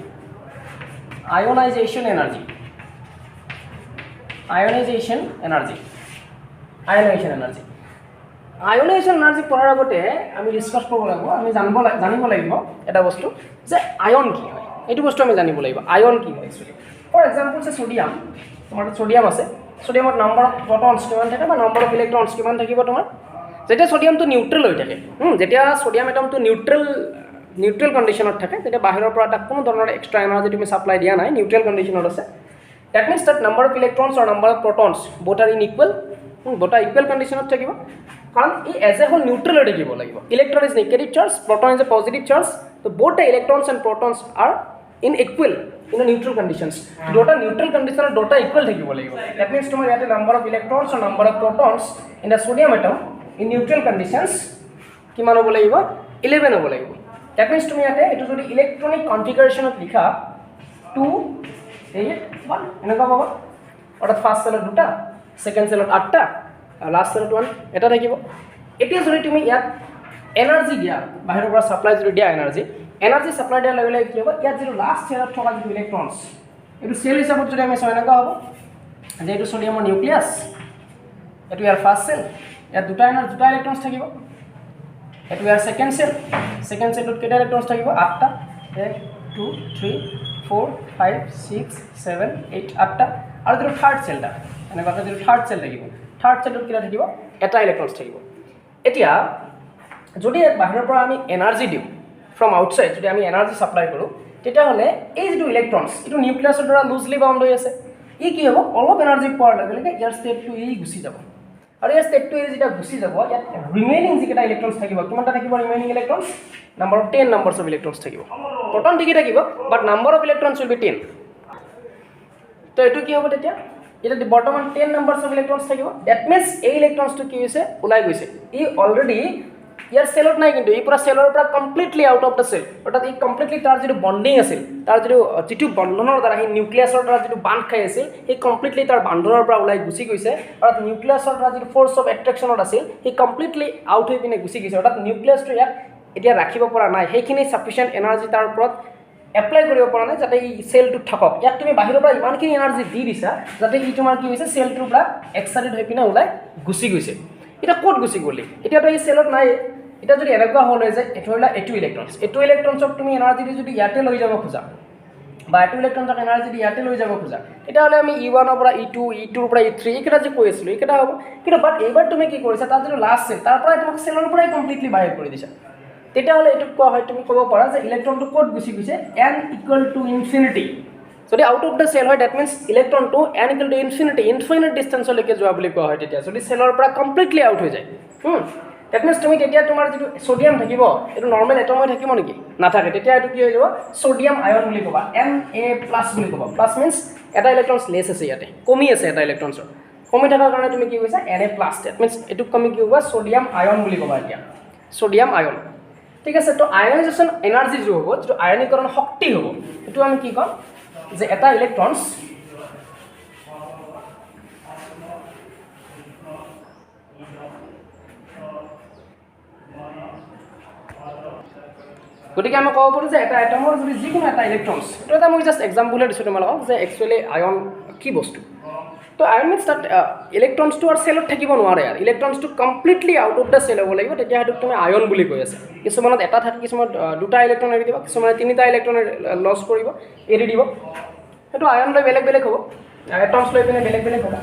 পঢ়াৰ আগতে আমি ডিছকাছ কৰিব লাগিব আমি জানিব লাগিব এটা বস্তু যে আয়ন কি হয় এইটো বস্তু আমি জানিব লাগিব আয়ন কি হয় একচুৱেলি ফৰ এক্সাম্পল যে সোডিয়াম তোমাৰ সোডিয়াম আছে সোডিয়ামত নাম্বাৰ অফ প্ৰটনছ কিমান থাকে বা নাম্বাৰ অফ ইলেক্ট্ৰনছ কিমান থাকিব তোমাৰ যেতিয়া সোডিয়ামটো নিউট্ৰেল হৈ থাকে যেতিয়া সোডিয়াম এটমটো নিউট্ৰেল কণ্ডিশ্যনত থাকে তেতিয়া বাহিৰৰ পৰা তাক কোনো ধৰণৰ এক্সট্ৰা এনাৰ্জি তুমি ছাপ্লাই দিয়া নাই নিউট্ৰেল কণ্ডিশ্যনত আছে that means that number of electrons আৰু number of protons both are in equal দুটা ইকুৱেল কণ্ডিশ্যনত থাকিব কাৰণ ই এজ এ হোল নিউট্ৰেল হৈ থাকিব লাগিব electron is negative charge proton is a positive charge তো both the electrons and protons are in equal in a neutral conditions দুটা neutral condition দুটা equal থাকিব লাগিব that means তোমাৰ ইয়াতে number of electrons or number of protons in the sodium atom in neutral conditions কিমান হ'ব লাগিব 11 হ'ব লাগিব that means তুমি ইয়াতে এটো যদি ইলেক্ট্ৰনিক কনফিগাৰেশনত লিখা 2 8 1 এনেকুৱা পাবা অৰ্থাৎ ফাৰ্স্ট সেলত দুটা সেকেন্ড সেলত 8টা আৰু লাষ্ট সেলত 1 এটা থাকিব এতিয়া যদি তুমি ইয়াত এনাৰ্জি দিয়া বাহিৰৰ পৰা সাপ্লাই যদি দিয়া এনাৰ্জি সাপ্লাই দিয়া লগে লগে কি হ'ব ইয়াত যিটো লাষ্ট সেলত থকা যিটো ইলেক্ট্ৰনছ এইটো সেল হিচাপত যদি আমি চাওঁ এনেকুৱা হ'ব যে এইটো সোডিয়ামৰ নিউক্লিয়াছ এইটো ইয়াৰ ফাৰ্ষ্ট সেল ইয়াত দুটা ইলেক্ট্ৰনছ থাকিব এইটো ইয়াৰ সেকেন্ড সেলটোত কেইটা ইলেক্ট্ৰনছ থাকিব 8টা 1 2 3 4 5 6 7 8 8টা আৰু যিটো থাৰ্ড সেলটা এনেকুৱা যিটো থাৰ্ড সেল থাকিব থাৰ্ড সেলটোত কেইটা থাকিব এটা ইলেক্ট্ৰনছ থাকিব এতিয়া যদি বাহিৰৰ পৰা আমি এনাৰ্জি দিওঁ from outside যদি আমি এনাৰ্জি সাপ্লাই কৰো তেতিয়া হলে এই যেটো ইলেক্ট্ৰনছ এটো নিউক্লিয়াছৰ দ্বাৰা লুজলি বাউন্ড হৈ আছে ই কি হ'ব অলপ এনাৰ্জি পোৱাৰ লগে লগে ইয়াৰ ষ্টেট টু ই গুচি যাব আৰু ইয়াৰ ষ্টেট টু ই যেটা গুচি যাব ইয়াত ৰিমেইনিং যিকেটা ইলেক্ট্ৰনছ থাকিব কিমানটা থাকিব remaining electrons number of 10 numbers of electrons থাকিব প্ৰটন ঠিকই থাকিব but number of electrons will be 10 তো এটো কি হ'ব তেতিয়া এটা বৰ্তমান 10 নাম্বাৰছ অফ ইলেক্ট্ৰনছ থাকিব দ্যাট মিন্স এই ইলেক্ট্ৰনছটো কি হৈছে ওলাই গৈছে ই অলৰেডি ইয়াৰ সেলত নাই কিন্তু এই পুৰা সেলৰ পৰা completely out of the cell অৰ্থাৎ এই কমপ্লিটলি তাৰ যিটো বন্ডিং আছিল তাৰ যিটো বন্ধনৰ দ্বাৰা এই নিউক্লিয়াছৰ দ্বাৰা যিটো বান্ধ খাই আছিল এই কমপ্লিটলি তাৰ বান্ধনৰ পৰা ওলাই গুচি গৈছে অৰ্থাৎ নিউক্লিয়াছৰ দ্বাৰা যিটো ফ'ৰ্চ অফ এট্ৰেকশ্যনত আছিল সেই কমপ্লিটলি আউট হৈ পিনে গুচি গৈছে অৰ্থাৎ নিউক্লিয়াছটো ইয়াক এতিয়া ৰাখিব পৰা নাই সেইখিনি সাফিচিয়েণ্ট এনাৰ্জি তাৰ ওপৰত এপ্লাই কৰিব পৰা নাই যাতে এই সেলটোত থাকক ইয়াক তুমি বাহিৰৰ পৰা ইমানখিনি এনাৰ্জি দি দিছা যাতে ই তোমাৰ কি হৈছে সেলটোৰ পৰা এক্সাইটেড হৈ পিনে ওলাই গুচি গৈছে এটা ক'ত গুচি গ'লি এতিয়াতো এই সেলত নাই এটা যদি এনেকুৱা হ'ল যে এইটো ইলেক্ট্ৰনছক তুমি এনাৰ্জি দি যদি ইয়াতে লৈ যাব খোজা বা এইটো ইলেক্ট্ৰনছক এনাৰ্জি দি ইয়াতে লৈ যাব খোজা তেতিয়াহ'লে আমি E1 ৰ পৰা E2 E2 ৰ পৰা E3 এইকেইটা যে কৈ আছিলোঁ এইকেইটা হ'ব কিন্তু বাট এইবাৰ তুমি কি কৰিছা তাৰ যিটো লাষ্ট সেল তাৰ পৰাই তোমাক সেলৰ পৰাই কমপ্লিটলি বাহিৰ কৰি দিছা তেতিয়াহ'লে এইটো কোৱা হয় তুমি ক'ব পাৰা যে ইলেক্ট্ৰনটো ক'ত গুচি গৈছে n = ইনফিনিটি যদি আউট অফ দ্য সেল হয় দ্যাট মিন্স ইলেক্ট্ৰনটো n = ইনফিনিট ডিষ্টেন্সলৈকে যোৱা বুলি কোৱা হয় তেতিয়া যদি সেলৰ পৰা কমপ্লিটলি আউট হৈ যায় দ্যাট মিন্স তুমি তেতিয়া তোমাৰ যিটো সোডিয়াম থাকিব এইটো নৰ্মেল এটম হৈ থাকিব নেকি নাথাকে তেতিয়া এইটো কি হৈ যাব সোডিয়াম আয়ন বুলি ক'বা Na+ বুলি ক'বা প্লাছ মিন্স এটা ইলেক্ট্ৰনছ লেছ আছে ইয়াতে কমি আছে এটা ইলেক্ট্ৰনছৰ কমি থকাৰ কাৰণে তুমি কি কৈছা Na+ দ্যাট মিন্স এইটো কমি কি হ'ব সোডিয়াম আয়ন বুলি ক'বা এতিয়া সোডিয়াম আয়ন ঠিক আছে তো আয়নাইজেশ্যন এনাৰ্জি যে হ'ব যেটো আয়নীকৰণ শক্তি হ'ব এটো আমি কি ক'ম যে এটা ইলেক্ট্ৰনছ গতিকে আমি ক'ব পাৰোঁ যে এটা এটমৰ যদি যিকোনো এটা ইলেক্ট্ৰনছ এইটো এটা মই জাষ্ট এক্সাম্পলহে দিছোঁ তোমালোকক যে একচুৱেলি আয়ন কি বস্তু তো আয়ন মিনছ তাত ইলেক্ট্ৰনছটো আৰু চেলত থাকিব নোৱাৰে আৰু ইলেক্ট্ৰনছটো completely out of the shell হ'ব লাগিব, তেতিয়া সেইটোক তুমি আয়ন বুলি কৈ আছে। কিছুমানত এটা থাকে, কিছুমানত দুটা ইলেক্ট্ৰন এৰি দিব, কিছুমানে তিনিটা ইলেক্ট্ৰন লছ কৰিব, এৰি দিব, সেইটো আয়ন লৈ বেলেগ বেলেগ হ'ব, এটমছ লৈ পিনে বেলেগ বেলেগ হ'ব।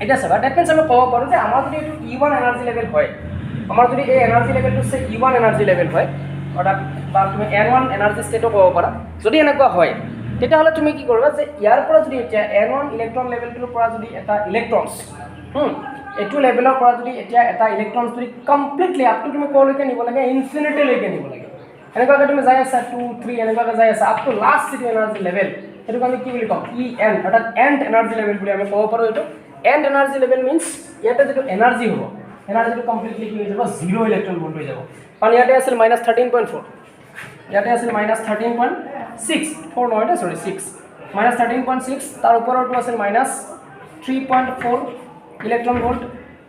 এতিয়া চাবা, ডেট মিনছ আমি ক'ব পাৰোঁ যে আমাৰ যদি এইটো E1 এনাৰ্জি লেভেল হয়, আমাৰ যদি এই এনাৰ্জি লেভেলটো E1 এনাৰ্জি লেভেল হয়, অৰ্থাৎ বা তুমি N1 এনাৰ্জি ষ্টেটো ক'ব পাৰা, যদি এনেকুৱা হয় তেতিয়াহ'লে তুমি কি কৰিবা যে ইয়াৰ পৰা যদি এতিয়া N1 ইলেক্ট্ৰন লেভেলটোৰ পৰা যদি এটা ইলেক্ট্ৰনছ এইটো লেভেলৰ পৰা যদি এতিয়া এটা ইলেক্ট্ৰনছ যদি কমপ্লিটলি আপটো তুমি ক'লৈকে নিব লাগে, ইনফিনিটিলৈকে নিব লাগে, এনেকুৱাকৈ তুমি যাই আছা 2, 3 এনেকুৱাকৈ যাই আছা আপ টু লাষ্ট যিটো এনাৰ্জি লেভেল, সেইটোক আমি কি বুলি ক'ম, EN, অৰ্থাৎ এণ্ড এনাৰ্জি লেভেল বুলি আমি ক'ব পাৰোঁ। এইটো এণ্ড এনাৰ্জি লেভেল মিনছ ইয়াতে যিটো এনাৰ্জি হ'ব, এনাৰ্জিটো কমপ্লিটলি কি হৈ যাব, 0 ইলেক্ট্ৰন ভোল্ট হৈ যাব। কাৰণ ইয়াতে আছিল -13.4, ইয়াতে আছিল -13.6, 4 নহয় দেই, সৰি 6, -13.6, তাৰ ওপৰতো আছিল -3.4 ইলেক্ট্ৰন ভোল্ট,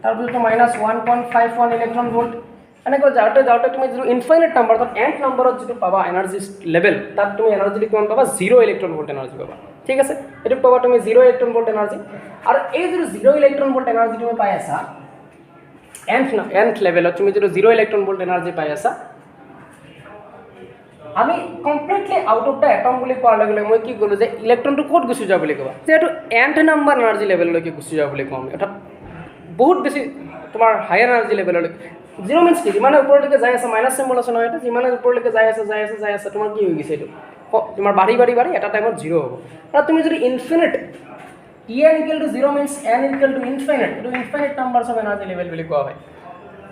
তাৰপিছতো -1.51 ইলেক্ট্ৰন ভোল্ট, এনেকৈ যাওঁতে যাওঁতে তুমি যিটো ইনফাইনাইট নাম্বাৰ, তাত এণ্ড নম্বৰত যিটো পাবা এনাৰ্জি লেভেল, তাত তুমি এনাৰ্জি কিমান পাবা, 0 ইলেক্ট্ৰন ভোল্ট এনাৰ্জি পাবা। ঠিক আছে, এইটোক পাবা তুমি 0 ইলেক্ট্ৰন ভোল্ট এনাৰ্জি। আৰু এই যিটো 0 ইলেক্ট্ৰন ভোল্ট এনাৰ্জি তুমি পাই আছা এণ্ড লেভেলত, তুমি যিটো 0 ইলেক্ট্ৰন ভোল্ট এনাৰ্জি পাই আছা, আমি completely out of the atom বুলি কোৱাৰ লগে লগে মই কি ক'লোঁ যে ইলেক্ট্ৰনটো ক'ত গুচি যোৱা বুলি ক'বা, যে এইটো এণ্ড নাম্বাৰ এনাৰ্জি লেভেললৈকে গুচি যোৱা বুলি কওঁ আমি, অৰ্থাৎ বহুত বেছি তোমাৰ হায়াৰ এনাৰ্জি লেভেললৈকে। 0 মিনছ কি, যিমানে ওপৰলৈকে যাই আছে, মাইনাছ চিম্বল আছে নহয়, যিমানে ওপৰলৈকে যাই আছে তোমাৰ কি হৈ গৈছে, এইটো তোমাৰ বাঢ়ি এটা টাইমত 0 হ'ব। আৰু তুমি যদি infinite EN = 0 means N = infinite, এইটো infinite numbers of energy level বুলি কোৱা হয়।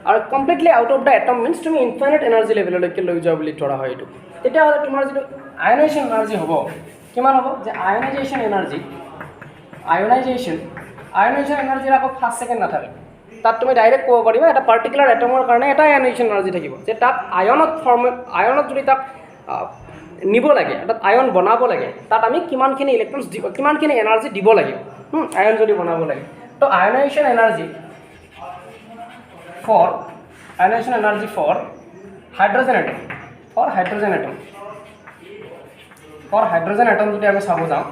আৰু completely out of the atom means তুমি ইনফাইনাইট এনাৰ্জি লেভেললৈকে লৈ যোৱা বুলি ধৰা হয় এইটো। তেতিয়াহ'লে তোমাৰ যিটো আয়নাইজেশ্যন এনাৰ্জি হ'ব, কিমান হ'ব, যে আয়নাইজেশ্যন এনাৰ্জি এনাৰ্জিৰ আকৌ ফাৰ্ষ্ট ছেকেণ্ড নাথাকে, তাত তুমি ডাইৰেক্ট ক'ব পাৰিবা এটা পাৰ্টিকুলাৰ এটমৰ কাৰণে এটা আয়নাইজেশ্যন এনাৰ্জি থাকিব, যে তাক আয়নত যদি তাক নিব লাগে, তাত আয়ন বনাব লাগে, তাত আমি কিমানখিনি ইলেক্ট্ৰনছ দিব, কিমানখিনি এনাৰ্জি দিব লাগিব আয়ন যদি বনাব লাগে। তো আয়নাইজেশ্যন এনাৰ্জি ফৰ হাইড্ৰজেন এটম যদি আমি চাব যাওঁ,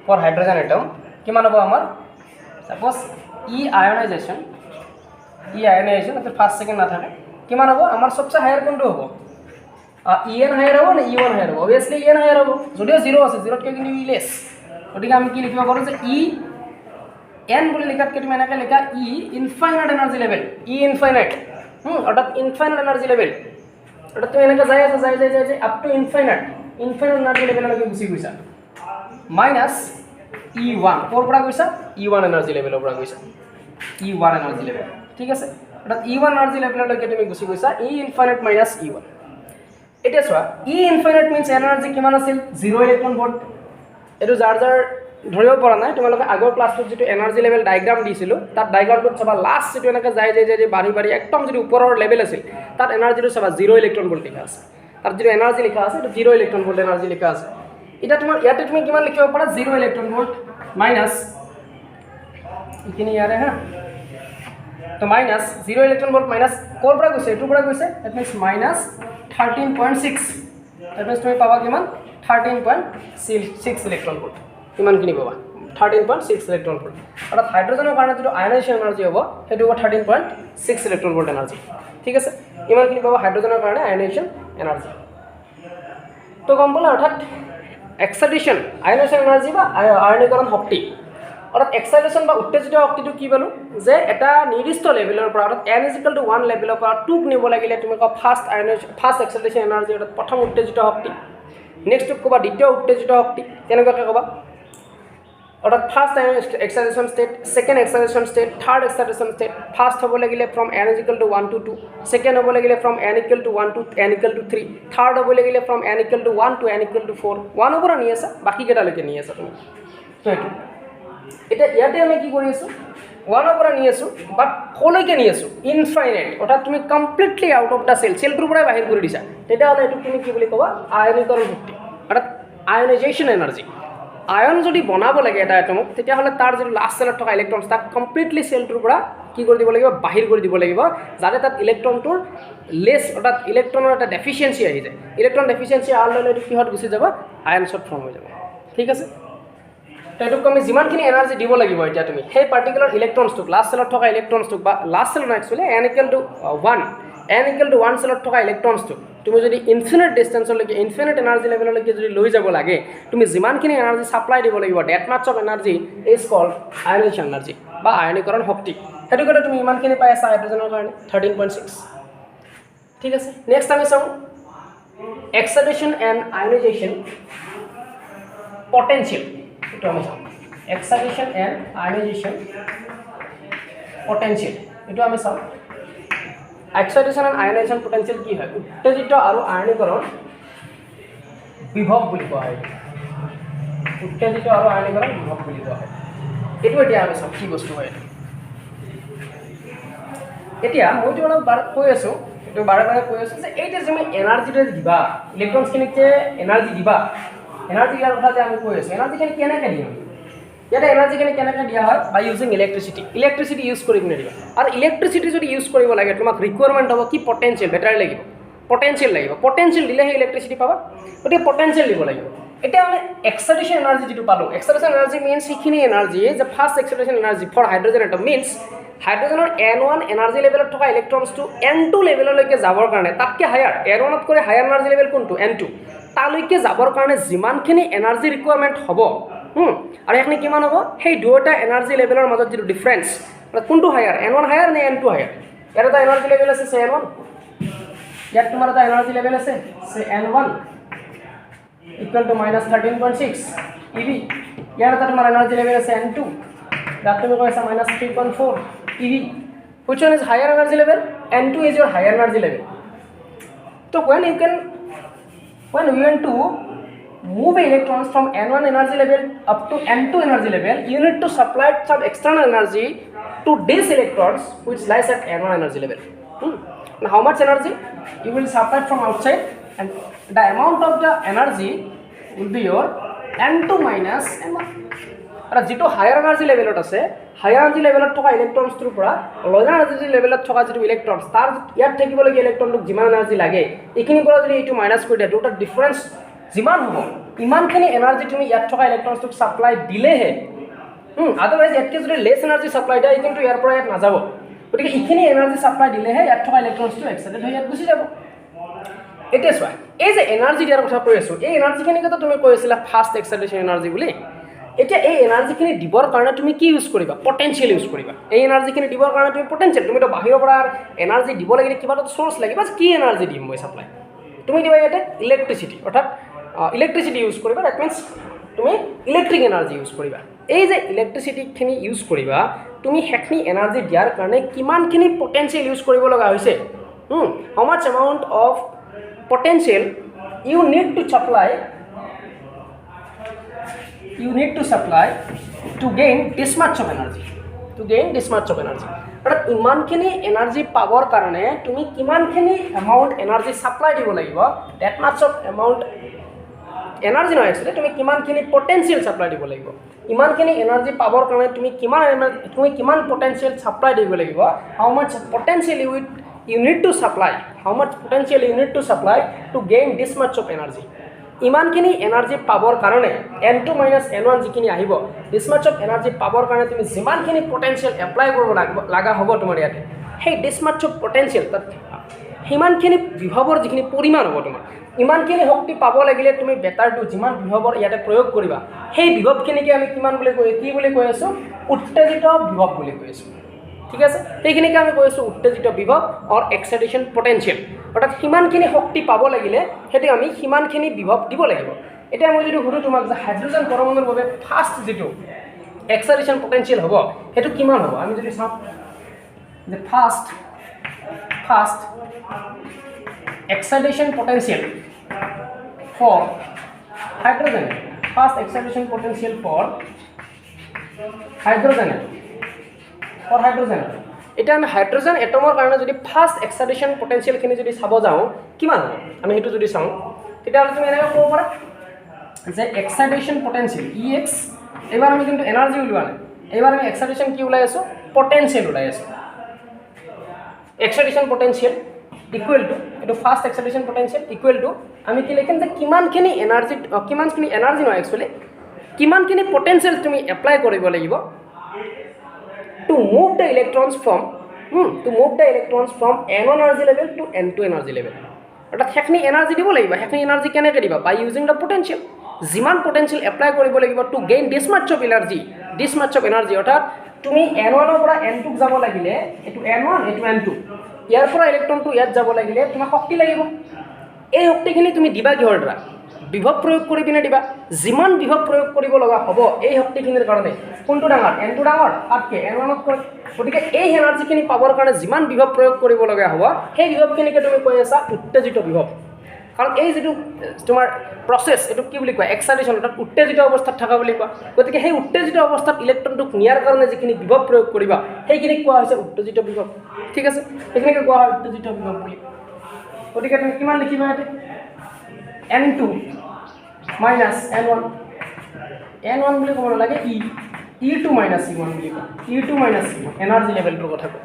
ফৰ হাইড্ৰজেন এটম কিমান হ'ব আমাৰ, সাপোজ আয়নাইজেশ্যন এইটো ফাৰ্ষ্ট ছেকেণ্ড নাথাকে, কিমান হ'ব আমাৰ সবচে হায়াৰ কোনটো হ'ব, EN হায়াৰ হ'ব নে E1 হায়াৰ হ'ব, অভিয়াছলি EN হায়াৰ হ'ব, যদিও 0 আছে, 0তকৈ কিন্তু লেছ, গতিকে আমি কি লিখিব পাৰোঁ যে EN বুলি লিখাতকৈ তুমি এনেকৈ লিখা ইনফাইনাইট এনাৰ্জি লেভেল, ইনফাইনাইট, অৰ্থাৎ ইনফাইনাইট এনাৰ্জি লেভেল, অৰ্থাৎ তুমি এনেকৈ যাই আপ টু ইনফাইনাইট এনাৰ্জি লেভেললৈকে গুচি গৈছা, মাইনাছ E1, ক'ৰ পৰা গৈছা, E1 এনাৰ্জি লেভেলৰ পৰা গৈছা, E1 এনাৰ্জি লেভেল। ঠিক আছে, অৰ্থাৎ E1 এনাৰ্জি লেভেললৈকে তুমি গুচি গৈছা, ইনফাইনাইট মাইনাছ E1। এতিয়া চোৱা, ইনফাইনাইট মিনছ এনাৰ্জি কিমান আছিল, 0 ইলেক্ট্ৰন ভোল্ট। এইটো যাৰ ধৰিব পৰা নাই, তোমালোকে আগৰ ক্লাছটোত যিটো এনাৰ্জি লেভেল ডায়েগ্ৰাম দিছিলোঁ, তাত ডায়েগ্ৰামটোত চাবা লাষ্ট যিটো এনেকৈ যাই বাঢ়ি একদম যিটো ওপৰৰ লেভেল আছিল, তাত এনাৰ্জিটো চাবা 0 ইলেক্ট্ৰন ভোল্ট লিখা আছে, তাত যিটো এনাৰ্জি লিখা আছে এইটো 0 ইলেক্ট্ৰন ভোল্ট এনাৰ্জি লিখা আছে। এতিয়া তোমাৰ ইয়াতে তুমি কিমান লিখিব পাৰা, 0 ইলেক্ট্ৰন ভোল্ট মাইনাছ এইখিনি ইয়াৰে তো মাইনাছ 0 ইলেক্ট্ৰন ভোল্ট মাইনাছ ক'ৰ পৰা গৈছে, এইটোৰ পৰা গৈছে, that means minus 13.6, that means তুমি পাবা কিমান, 13.6 ইলেক্ট্ৰন ভোল্ট, কিমানখিনি পাবা 13.6 ইলেক্ট্ৰন ভোল্ট। অৰ্থাৎ হাইড্ৰজেনৰ কাৰণে যিটো আয়নাইজেশ্যন এনাৰ্জি হ'ব সেইটো হ'ব 13.6 ইলেক্ট্ৰন ভোল্ট এনাৰ্জি। ঠিক আছে, ইমানখিনি পাবা হাইড্ৰজেনৰ কাৰণে আয়নাইজেশ্যন এনাৰ্জি। তো গম পালা, অৰ্থাৎ এক্সাইটেশ্যন আয়নাইজেশ্যন এনাৰ্জি বা আয়নীকৰণ শক্তি, অৰ্থাৎ এক্সাইটেশ্যন বা উত্তেজিত শক্তিটো কি পালোঁ, যে এটা নিৰ্দিষ্ট লেভেলৰ পৰা, অৰ্থাৎ N = 1 লেভেলৰ পৰা 2ক নিব লাগিলে তুমি ক'বা ফাৰ্ষ্ট এক্সাইটেশ্যন এনাৰ্জি, অৰ্থাৎ প্ৰথম উত্তেজিত শক্তি, নেক্সটটোক ক'বা দ্বিতীয় উত্তেজিত শক্তি, তেনেকুৱাকৈ ক'বা। অৰ্থাৎ first excitation state, second excitation state, third excitation state, first হ'ব লাগিলে ফ্ৰম N = 1 to 2, ছেকেণ্ড হ'ব লাগিলে from N = 1 to N = 3, third হ'ব লাগিলে ফ্ৰম N = 1 to N = 4, 1ৰ পৰা নি আছা, বাকীকেইটালৈকে নি আছা তুমি। তো এইটো এতিয়া ইয়াতে আমি কি কৰি আছোঁ, 1ৰ পৰা নি আছোঁ, বাট ক'লৈকে নি আছোঁ, ইনফাইনাইট, অৰ্থাৎ তুমি কমপ্লিটলি আউট অফ দ্য চেলটোৰ পৰাই বাহিৰ কৰি দিছা, তেতিয়াহ'লে এইটো তুমি কি বুলি ক'বা, আয়নীকৰণ শক্তি, অৰ্থাৎ আয়নাইজেশ্যন এনাৰ্জি। আয়ন যদি বনাব লাগে এটা এটমক, তেতিয়াহ'লে তাৰ যিটো লাষ্ট চেলত থকা ইলেক্ট্ৰনছ তাক কমপ্লিটলি চেলটোৰ পৰা কি কৰি দিব লাগিব, বাহিৰ কৰি দিব লাগিব, যাতে তাত ইলেক্ট্ৰনটোৰ লেছ, অৰ্থাৎ ইলেক্ট্ৰনৰ এটা ডেফিচিয়েঞ্চি আহি যায়। ইলেক্ট্ৰন ডেফিচিয়েঞ্চি অহাৰ লগে লগে কিহত গুচি যাব, আয়নছত ফৰ্ম হৈ যাব। ঠিক আছে, তো এইটোক আমি যিমানখিনি এনাৰ্জি দিব লাগিব এতিয়া তুমি সেই পাৰ্টিকুলাৰ ইলেক্ট্ৰনছটোক লাষ্ট চেলত থকা ইলেক্ট্ৰনছটোক বা লাষ্ট চেলত একচুৱেলি n ইকুৱেল টু 1 চেলত থকা ইলেক্ট্ৰনছটোক তুমি যদি ইনফিনিট ডিষ্টেঞ্চলৈকে ইনফিনিট এনাৰ্জি লেভেললৈকে যদি লৈ যাব লাগে তুমি যিমানখিনি এনাৰ্জি ছাপ্লাই দিব লাগিব that much of energy is called ionisation energy বা আয়নীকৰণ শক্তি সেইটো কাৰণে তুমি ইমানখিনি পাই আছা হাইড্ৰজেনৰ কাৰণে 13.6 ঠিক আছে নেক্সট আমি চাওঁ excitation and ionization potential itu আমি চাওঁ excitation and ionization potential itu আমি চাওঁ excitation and ionization potential কি হয় উত্তেজিত আৰু আয়নীকৰণ বিভৱ বুলি কোৱা হয় উত্তেজিত আৰু আয়নীকৰণ বিভৱ বুলি কোৱা হয় এটো এতিয়া আমি চাওঁ কি বস্তু হয় এতিয়া মই অলপ বাৰ কৈ আছো তো বাৰে বাৰে কৈ আছো যে এইটা যে এনাৰ্জিটো দিবা ইলেক্ট্ৰনছখিনিক যে এনাৰ্জি দিবা এনাৰ্জি দিয়াৰ কথা যে আমি কৈ আছো এনাৰ্জিখিনি কেনেকৈ দিম ইয়াতে এনাৰ্জিখিনি কেনেকৈ দিয়া হয় বাই ইউজিং ইলেক্ট্ৰিচিটি ইউজ কৰি কিনে দিবা আৰু ইলেক্ট্ৰিচিটি যদি ইউজ কৰিব লাগে তোমাক ৰিকুৱাৰমেণ্ট হ'ব কি পটেনচিয়েল বেটাৰী লাগিব পটেনচিয়েল দিলেহে ইলেক্ট্ৰিচিটি পাবা গতিকে পটেনচিয়েল দিব লাগিব এতিয়া আমি এক্সাইটেশ্যন এনাৰ্জি যিটো পালোঁ এক্সাইটেশ্যন এনাৰ্জি মিনছ সেইখিনি এনাৰ্জি যে first excitation energy for hydrogen atom means হাইড্ৰজেনৰ n1 এনাৰ্জি লেভেলত থকা ইলেক্ট্ৰনছটো n2 লেভেললৈকে যাবৰ কাৰণে তাতকৈ হায়াৰ n1 তকৈ হায়াৰ এনাৰ্জি লেভেল কোনটো n2 তালৈকে যাবৰ কাৰণে যিমানখিনি এনাৰ্জি ৰিকুৱাৰমেণ্ট হ'ব আৰু এইখিনি কিমান হ'ব সেই দুয়োটা এনাৰ্জি লেভেলৰ মাজত যিটো ডিফাৰেঞ্চ কোনটো হায়াৰ n1 হায়াৰ নে n2 হায়াৰ ইয়াৰ এটা এনাৰ্জি লেভেল আছে সে n1 ইয়াত তোমাৰ এটা এনাৰ্জি লেভেল আছে সে n1 ইকুৱেল টু -13.6 eV ইয়াৰ এটা তোমাৰ এনাৰ্জি লেভেল আছে n2 that তুমি কৈছা -3.4 eV which one is higher energy level n2 is your higher energy level so when we want to move electrons from n1 energy level up to n2 energy level you need to supply some external energy to these electrons which lies at n1 energy level and how much energy you will supply from outside and the amount of the energy will be your n2 minus n1 আৰু যেটো higher energy লেভেলত আছে higher energy লেভেলত থকা ইলেক্ট্ৰনছটোৰ পৰা লোৱাৰ energy লেভেলত থকা যেটো ইলেক্ট্ৰনছ তাৰ ইয়াত থাকিবলগীয়া ইলেক্ট্ৰনটোক যিমান এনাৰ্জি লাগে এইখিনিৰ পৰা যদি এইটো মাইনাছ কৰি দিয়া দুটা ডিফাৰেঞ্চ যিমান হ'ব ইমানখিনি এনাৰ্জি তুমি ইয়াত থকা ইলেক্ট্ৰনছটোক ছাপ্লাই দিলেহে আদাৰৱাইজ ইয়াতকৈ যদি লেছ এনাৰ্জি ছাপ্লাই দিয়া কিন্তু ইয়াৰ পৰা ইয়াত নাযাব গতিকে এইখিনি এনাৰ্জি ছাপ্লাই দিলেহে ইয়াত থকা ইলেক্ট্ৰনছটো এক্সাইটেড হৈ ইয়াত গুচি যাব এতিয়া চোৱা এই যে এনাৰ্জি দিয়াৰ কথা কৈ আছোঁ এই এনাৰ্জিখিনিকেতো তুমি কৈ আছিলা ফাৰ্ষ্ট এক্সাইটেশ্যন এনাৰ্জি বুলি এতিয়া এই এনাৰ্জিখিনি দিবৰ কাৰণে তুমি কি ইউজ কৰিবা পটেনচিয়েল ইউজ কৰিবা এই এনাৰ্জিখিনি দিবৰ কাৰণে তুমি পটেনচিয়েল তুমি তো বাহিৰৰ পৰা এনাৰ্জি দিব লাগিলে কিবা এটা চ'ৰ্চ লাগিব কি এনাৰ্জি দিম মই ছাপ্লাই তুমি দিবা ইয়াতে ইলেক্ট্ৰিচিটি অৰ্থাৎ ইলেক্ট্ৰিচিটি ইউজ কৰিবা ডেট মিনছ তুমি ইলেক্ট্ৰিক এনাৰ্জি ইউজ কৰিবা এই যে ইলেক্ট্ৰিচিটিখিনি ইউজ কৰিবা তুমি সেইখিনি এনাৰ্জি দিয়াৰ কাৰণে কিমানখিনি পটেনচিয়েল ইউজ কৰিব লগা হৈছে how much amount of potential you need to supply to gain this much of energy অৰ্থাৎ ইমানখিনি এনাৰ্জি পাবৰ কাৰণে তুমি কিমানখিনি এমাউণ্ট এনাৰ্জি ছাপ্লাই দিব লাগিব that much of amount energy নহয় একচুৱেলি তুমি কিমানখিনি পটেনচিয়েল ছাপ্লাই দিব লাগিব ইমানখিনি এনাৰ্জি পাবৰ কাৰণে তুমি কিমান পটেনচিয়েল ছাপ্লাই দিব লাগিব how much potential you need to supply how much potential you need to supply to gain this much of energy ইমানখিনি এনাৰ্জি পাবৰ কাৰণে n2 n1 যিখিনি আহিব this much of energy পাবৰ কাৰণে তুমি যিমানখিনি পটেনচিয়েল এপ্লাই কৰিব লাগা হ'ব তোমাৰ ইয়াতে সেই this much of potential তাত সিমানখিনি বিভৱৰ যিখিনি পৰিমাণ হ'ব তোমাৰ ইমানখিনি শক্তি পাব লাগিলে তুমি বেটাৰটো যিমান বিভৱৰ ইয়াতে প্ৰয়োগ কৰিবা সেই বিভৱখিনিকে আমি কি বুলি কৈ আছোঁ উত্তেজিত বিভৱ বুলি কৈ আছোঁ ঠিক আছে সেইখিনিকে আমি কৈ আছোঁ উত্তেজিত বিভৱ অৰ এক্সাইটেশ্যন পটেনচিয়েল অৰ্থাৎ সিমানখিনি শক্তি পাব লাগিলে সেইটো আমি সিমানখিনি বিভৱ দিব লাগিব এতিয়া মই যদি সুধোঁ তোমাক যে হাইড্ৰজেন পৰমাণুৰ বাবে ফাৰ্ষ্ট যিটো এক্সাইটেশ্যন পটেনচিয়েল হ'ব সেইটো কিমান হ'ব আমি যদি চাওঁ যে first excitation potential for hydrogen first excitation potential for hydrogen এটা আমি হাইড্ৰোজেন এটমৰ কাৰণে যদি ফাৰ্ষ্ট এক্সাইটেশ্যন পটেনচিয়েলখিনি যদি চাব যাওঁ কিমান হ'ব আমি সেইটো যদি চাওঁ তেতিয়াহ'লে তুমি এনেকৈ ক'ব পাৰা যে এক্সাইটেশ্যন পটেনচিয়েল EX এবাৰ আমি কিন্তু এনাৰ্জি ওলোৱা নাই এবাৰ আমি এক্সাইটেশ্যন কি ওলাই আছোঁ পটেনচিয়েল ওলাই আছোঁ এক্সাইটেশ্যন পটেনচিয়েল ইকুৱেল টু এইটো ফাৰ্ষ্ট এক্সাইটেশ্যন পটেনচিয়েল ইকুৱেল টু আমি কি লিখিম যে কিমানখিনি এনাৰ্জি নহয় একচুৱেলি কিমানখিনি পটেনচিয়েল তুমি এপ্লাই কৰিব লাগিব to move the electrons from n1 energy level to n2 energy level অৰ্থাৎ সেইখিনি এনাৰ্জি দিব লাগিব সেইখিনি এনাৰ্জি কেনেকৈ দিবা বাই ইউজিং দ্য পটেনচিয়েল যিমান পটেনচিয়েল এপ্লাই কৰিব লাগিব to gain this much of energy অৰ্থাৎ তুমি n1 ৰ পৰা n2 যাব লাগিলে এইটো n1 এইটো n2 ইয়াৰ পৰা ইলেক্ট্ৰনটো ইয়াত যাব লাগিলে তোমাক শক্তি লাগিব এই শক্তিখিনি তুমি দিবা কিহৰ দ্বাৰা বিভৱ প্ৰয়োগ কৰি পিনে দিবা যিমান বিভৱ প্ৰয়োগ কৰিব লগা হ'ব এই শক্তিখিনিৰ কাৰণে কোনটো ডাঙৰ n2 ডাঙৰ তাতকৈ n1 তকৈ গতিকে এই এনাৰ্জিখিনি পাবৰ কাৰণে যিমান বিভৱ প্ৰয়োগ কৰিব লগা হ'ব সেই বিভৱখিনিকে তুমি কৈ আছা উত্তেজিত বিভৱ কাৰণ এই যিটো তোমাৰ প্ৰচেছ এইটো কি বুলি কয় এক্সাইটেশ্যন অৰ্থাৎ উত্তেজিত অৱস্থাত থকা বুলি কোৱা গতিকে সেই উত্তেজিত অৱস্থাত ইলেক্ট্ৰনটোক নিয়াৰ কাৰণে যিখিনি বিভৱ প্ৰয়োগ কৰিবা সেইখিনিক কোৱা হৈছে উত্তেজিত বিভৱ ঠিক আছে সেইখিনিকে কোৱা হয় উত্তেজিত বিভৱ বুলি গতিকে তুমি কিমান লিখিবা ইয়াতে n2 minus n1 বুলি ক'ব নালাগে e2 minus e1 বুলি কয় e2 minus e1 এনাৰ্জি লেভেলটোৰ কথা কয়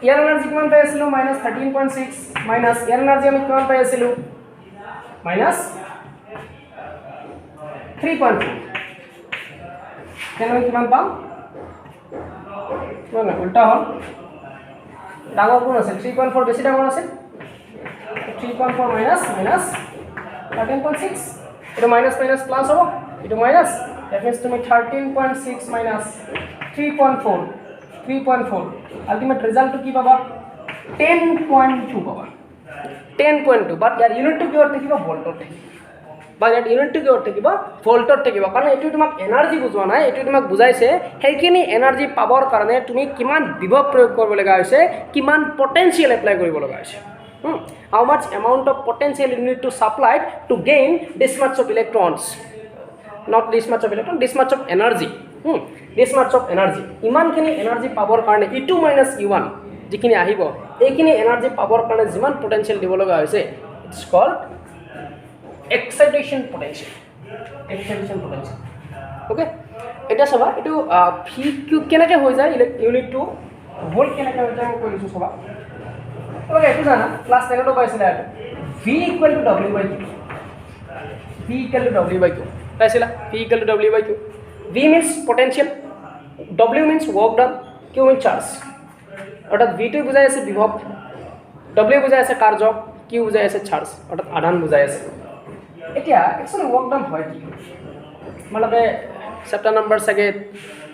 ইয়াৰ এনাৰ্জি কিমান পাই আছিলোঁ -13.6 মাইনাছ ইয়াৰ এনাৰ্জি আমি কিমান পাই আছিলোঁ -3.2 তেনে কিমান পাম কিমান উল্টা হ'ল ডাঙৰ কোন আছে 3.4 বেছি ডাঙৰ আছে 3.4 minus 13.6 itu minus plus apa? Itu minus. That means to me 13.6 minus 3.4. Ultimate result to ki baba 10.2 baba. 10.2. But yaar unit to ki or thekiba volt or thekiba. But yaar unit to ki or thekiba volt or thekiba. Karon etu tumak energy bujwa nai. Etu tumak bujaise heikini energy power karone tumi kiman bibhav proyog korbo laga hoise, kiman potential apply koribo laga hoise. How much amount of potential you need to supply to gain this much of electrons, not this much of electron, this much of energy. This much of energy iman kini energy power karone e2 minus e1 jikini ahibo ekini energy power karone jiman potential dibo laga hoise it's called excitation potential okay eta saba etu v kenake hoy jay unit 2 volt kenake hoy jay moi koisu saba okay etu jana class 10 to paisile atu v equal to w by q paisila v equal to w by q v means potential w means work done q means charge অর্থাৎ v টো বুঝাই আছে বিভব w বুঝাই আছে কার্য q বুঝাই আছে চার্জ অর্থাৎ আধান বুঝাই আছে এতিয়া एक्चुअली वर्क डन হয় কি মানে চ্যাপ্টার নাম্বার সাগে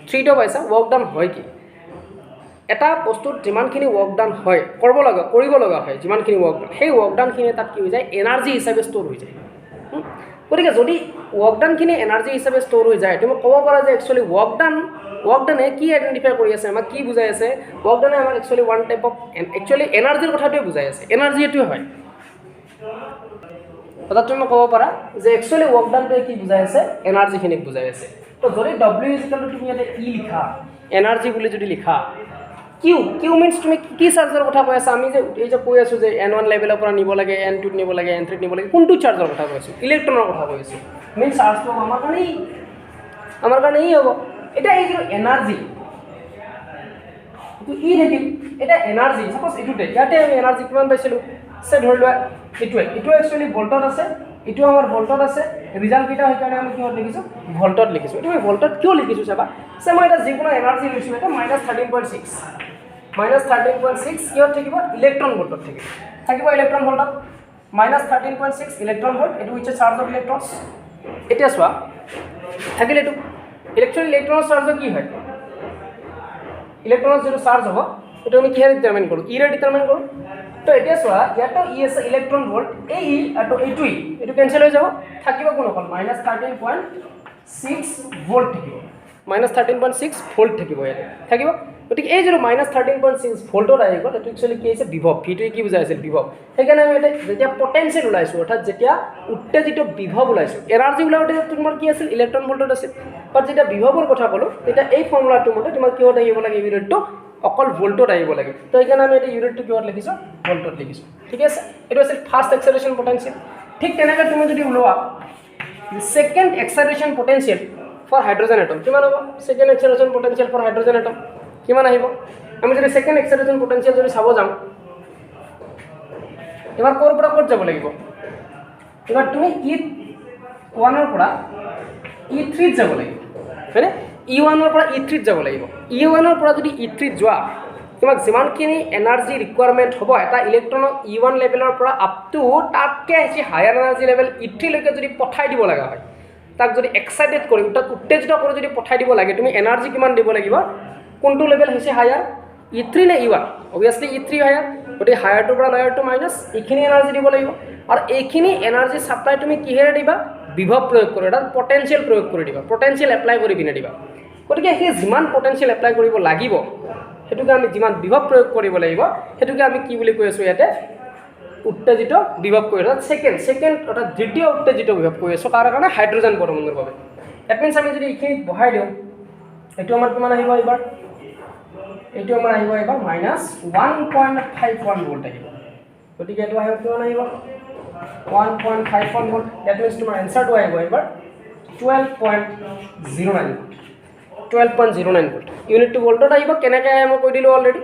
3 টো পাইছা वर्क डन হয় কি এটা বস্তুত যিমানখিনি वर्क डन হয় কৰিব লগা হয় যিমানখিনি वर्क डन সেই वर्क डन খিনি তাত কি হৈ যায় এনার্জি হিচাপে ষ্ট'ৰ হৈ যায় গতিকে যদি वर्क डन খিনি এনাৰ্জি হিচাপে ষ্ট'ৰ হৈ যায় তুমি ক'ব পাৰা যে एक्चुअली वर्क डन কি আইডেন্টিফাই কৰি আছে আমাক কি বুজাই আছে वर्क डन আমাক actually one type of actually এনাৰ্জিৰ কথাটোৱে বুজাই আছে এনাৰ্জি এটোৱে হয় অৰ্থাৎ তুমি ক'ব পাৰা যে एक्चुअली वर्क डन কি বুজাই আছে এনার্জি খিনিক বুজাই আছে তো যদি w তুমি ইয়াতে ই লিখা এনার্জি বুলি যদি লিখা q means তুমি কি চাৰ্জৰ কথা কৈ আছা আমি যে এই যে কৈ আছো যে n1 লেভেলৰ পৰা নিব লাগে n2 নিব লাগে n3 নিব লাগে কোনটো চাৰ্জৰ কথা কৈ আছো ইলেক্ট্ৰনৰ কথা কৈ আছো মেইন চাৰ্জটো আমাৰ কাৰণে ই হ'ব এটা এই যে এনার্জি তো ই থাকিল এটা এনার্জি সাপোজ ইটুতে ইয়াতে আমি এনার্জি কিমান পাইছিলো সে ধৰি লোৱা ইটো एक्चुअली ভোল্টত আছে ইটো আমাৰ ভোল্টত আছে ৰিজাল্ট কিটা হয় কাৰণে আমি কি লিখিছো ভোল্টত লিখিছো এটো আমি ভোল্টত কিয় লিখিছো চাবা সে মই এটা যিকোনো এনার্জি লৈছো এটা -13.6 কিয় থাকিব ইলেক্ট্ৰন ভোল্টত থাকিব ইলেক্ট্ৰন ভোল্টত -13.6 ইলেক্ট্ৰন ভোল্ট এটো হৈছে চাৰ্জ অফ ইলেক্ট্ৰনছ এতিয়া চোৱা থাকিলে এটো ইলেক্ট্ৰনৰ চাৰ্জ কি হয় ইলেক্ট্ৰনৰ যেটো চাৰ্জ হ'ব এটো আমি কিহে ডিটাৰমাইন কৰো ই ৰে ডিটাৰমাইন কৰো তো এতিয়া চোৱা ইয়াতো ই আছে ইলেক্ট্ৰন ভোল্ট এই ই আৰু এইটো কেনসেল হৈ যাব থাকিব কোন অকল -13.6 ভোল্ট থাকিব -13.6 ভোল্ট থাকিব ইয়াতে থাকিব গতিকে এই যে -13.6 ভোল্টৰ আহি গ'ল এটো एक्चुअली কি আছে বিভৱ ভিটোই কি বুজাই আছে বিভৱ সেইকাৰণে আমি এটা যেতিয়া পটেনশিয়াল ওলাইছো অৰ্থাৎ যেতিয়া উত্তেজিত বিভৱ ওলাইছো এনাৰ্জি ওলাওতে তোমাৰ কি আছিল ইলেক্ট্ৰন ভোল্টত আছিল বাট যেতিয়া বিভৱৰ কথা ক'লো তেতিয়া এই ফৰ্মুলাটো মতে তোমাৰ কি হতে আহিব লাগে ইউনিটটো অকল ভোল্টত আহিব লাগে তো এইকাৰণে আমি এটা ইউনিটটো কিহত লিখিছো ভোল্টত লিখিছো ঠিক আছে এটো আছিল ফার্স্ট এক্সাইটেশন পটেনশিয়াল ঠিক তেনেকৈ তুমি যদি উলোৱা second excitation potential for hydrogen atom কিমান হ'ব second excitation potential for hydrogen atom কিমান আহিব আমি যদি সেকেন্ড এক্সাইটেশন পটেনশিয়াল যদি চাব যাম এবাৰ ক'ৰ পৰা ক'ত যাব লাগিব এবাৰ তুমি ই 1 ৰ পৰা E3 যাব লাগিব হয়নে E1 ৰ পৰা E3 যাব লাগিব E1 ৰ পৰা যদি E3 যোৱা তোমাক যিমানখিনি এনাৰ্জি ৰিকুৱাৰমেণ্ট হ'ব এটা ইলেক্ট্ৰনক E1 লেভেলৰ পৰা আপ টু তাতকৈ বেছি হায়াৰ এনাৰ্জি লেভেল E3 লৈকে যদি পঠাই দিব লগা হয় তাক যদি এক্সাইটেড কৰি তাক উত্তেজিত কৰি যদি পঠাই দিব লাগে তুমি এনাৰ্জি কিমান দিব লাগিব কোনটো লেভেল হৈছে হায়াৰ E3 নে E1 অবভিয়াছলি E3 হায়াৰ গতিকে হায়াৰটোৰ পৰা লয়াৰটো মাইনাছ এইখিনি এনাৰ্জি দিব লাগিব আৰু এইখিনি এনাৰ্জি ছাপ্লাই তুমি কিহেৰে দিবা বিভৱ প্ৰয়োগ কৰি এটা পটেনচিয়েল প্ৰয়োগ কৰি দিবা পটেনচিয়েল এপ্লাই কৰি পিনে দিবা গতিকে সেই যিমান পটেনচিয়েল এপ্লাই কৰিব লাগিব সেটুকে আমি যিমান বিভৱ প্ৰয়োগ কৰিব লাগিব সেটুকে আমি কি বুলি কৈ আছো ইয়াতে উত্তেজিত বিভৱ কৈ আছো সেকেন্ড অৰ্থাৎ দ্বিতীয় উত্তেজিত বিভৱ কৈ আছো কাৰ কাৰণে হাইড্ৰোজেন পৰমাণুৰ বাবে দ্যাট মিন্স আমি যদি এইখিনি বহাই দিওঁ এটো আমাৰ কিমান আহিব এবাৰ এটো আমাৰ আহিব এবাৰ -1.51 ভোল্ট আহিব গতিকে এটো আহিব কিমান আহিব 1.51 ভোল্ট দ্যাট মিন্স তোমাৰ এনসাৰটো আহিব এবাৰ 12.09 ভোল্ট ইউনিট টু ভোল্টত আহিব কেনেকৈ আহে মই কৈ দিলোঁ অলৰেডি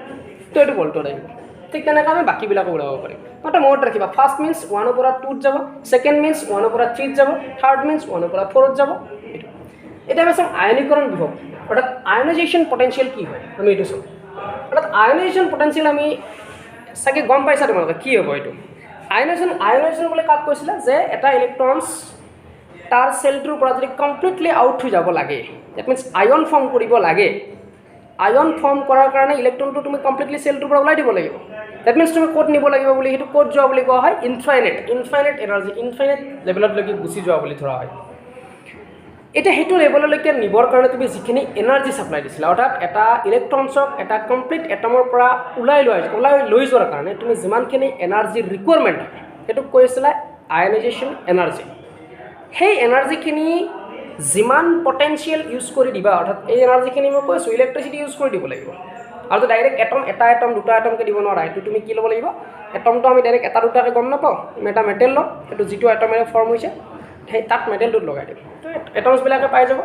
তো এইটো ভোল্টত আহিব ঠিক তেনেকৈ আমি বাকীবিলাকো ওলাব পাৰিম মাত্ৰ মনত ৰাখিবা ফাৰ্ষ্ট মিন্স 1 ৰ পৰা 2 ত যাব সেকেন্ড মিন্স 1 ৰ পৰা 3 ত যাব থাৰ্ড মিন্স 1 ৰ পৰা 4 ত যাব এটা আমি চাম আয়নীকৰণ বিভৱ অৰ্থাৎ আয়নাইজেশ্যন পটেনচিয়েল কি হয় আমি এইটো চাম অৰ্থাৎ আয়নাইজেশ্যন পটেনচিয়েল আমি চাগে গম পাইছা তোমালোকে কি হ'ব এইটো আয়নাইজেশ্যন বুলি কাক কৈছিলে যে এটা ইলেক্ট্ৰনছ তাৰ সেলটোৰ পৰা যদি কমপ্লিটলি আউট হৈ যাব লাগে দ্যাট মিন্স আয়ন ফৰ্ম কৰিব লাগে আয়ন ফৰ্ম কৰাৰ কাৰণে ইলেক্ট্ৰনটো তুমি কমপ্লিটলি সেলটোৰ পৰা ওলাই দিব লাগিব দ্যাট মিন্স তুমি ক'ত নিব লাগিব বুলি সেইটো ক'ত যোৱা বুলি কোৱা হয় ইনফাইনাইট এনাৰ্জি ইনফাইনাইট লেভেললৈকে গুচি যোৱা বুলি ধৰা হয় এটা হেতু লেভেললৈকে নিবৰ কাৰণে তুমি যিখিনি এনাৰ্জি সাপ্লাই দিছিলা অৰ্থাৎ এটা ইলেক্ট্ৰনছক এটা কমপ্লিট এটমৰ পৰা ওলাই লৈ যোৱাৰ কাৰণে তুমি যিমানখিনি এনাৰ্জি ৰিকুৱাৰমেণ্ট সেইটো কৈছিলা আয়নাইজেশ্যন এনাৰ্জি সেই এনাৰ্জিখিনি যিমান পটেনচিয়েল ইউজ কৰি দিবা অৰ্থাৎ এই এনাৰ্জিখিনি মই কৈছোঁ ইলেক্ট্ৰিচিটি ইউজ কৰি দিব লাগিব আৰু ডাইৰেক্ট এটা এটম দুটা এটমকৈ দিব নোৱাৰা এইটো তুমি কি ল'ব লাগিব এটমটো আমি ডাইৰেক্ট এটা দুটাকৈ গম নাপাওঁ আমি এটা মেটেল লওঁ সেইটো যিটো এটমেৰে ফৰ্ম হৈছে সেই তাত মেটেলটোত লগাই দিম তো এটমছবিলাকে পাই যাব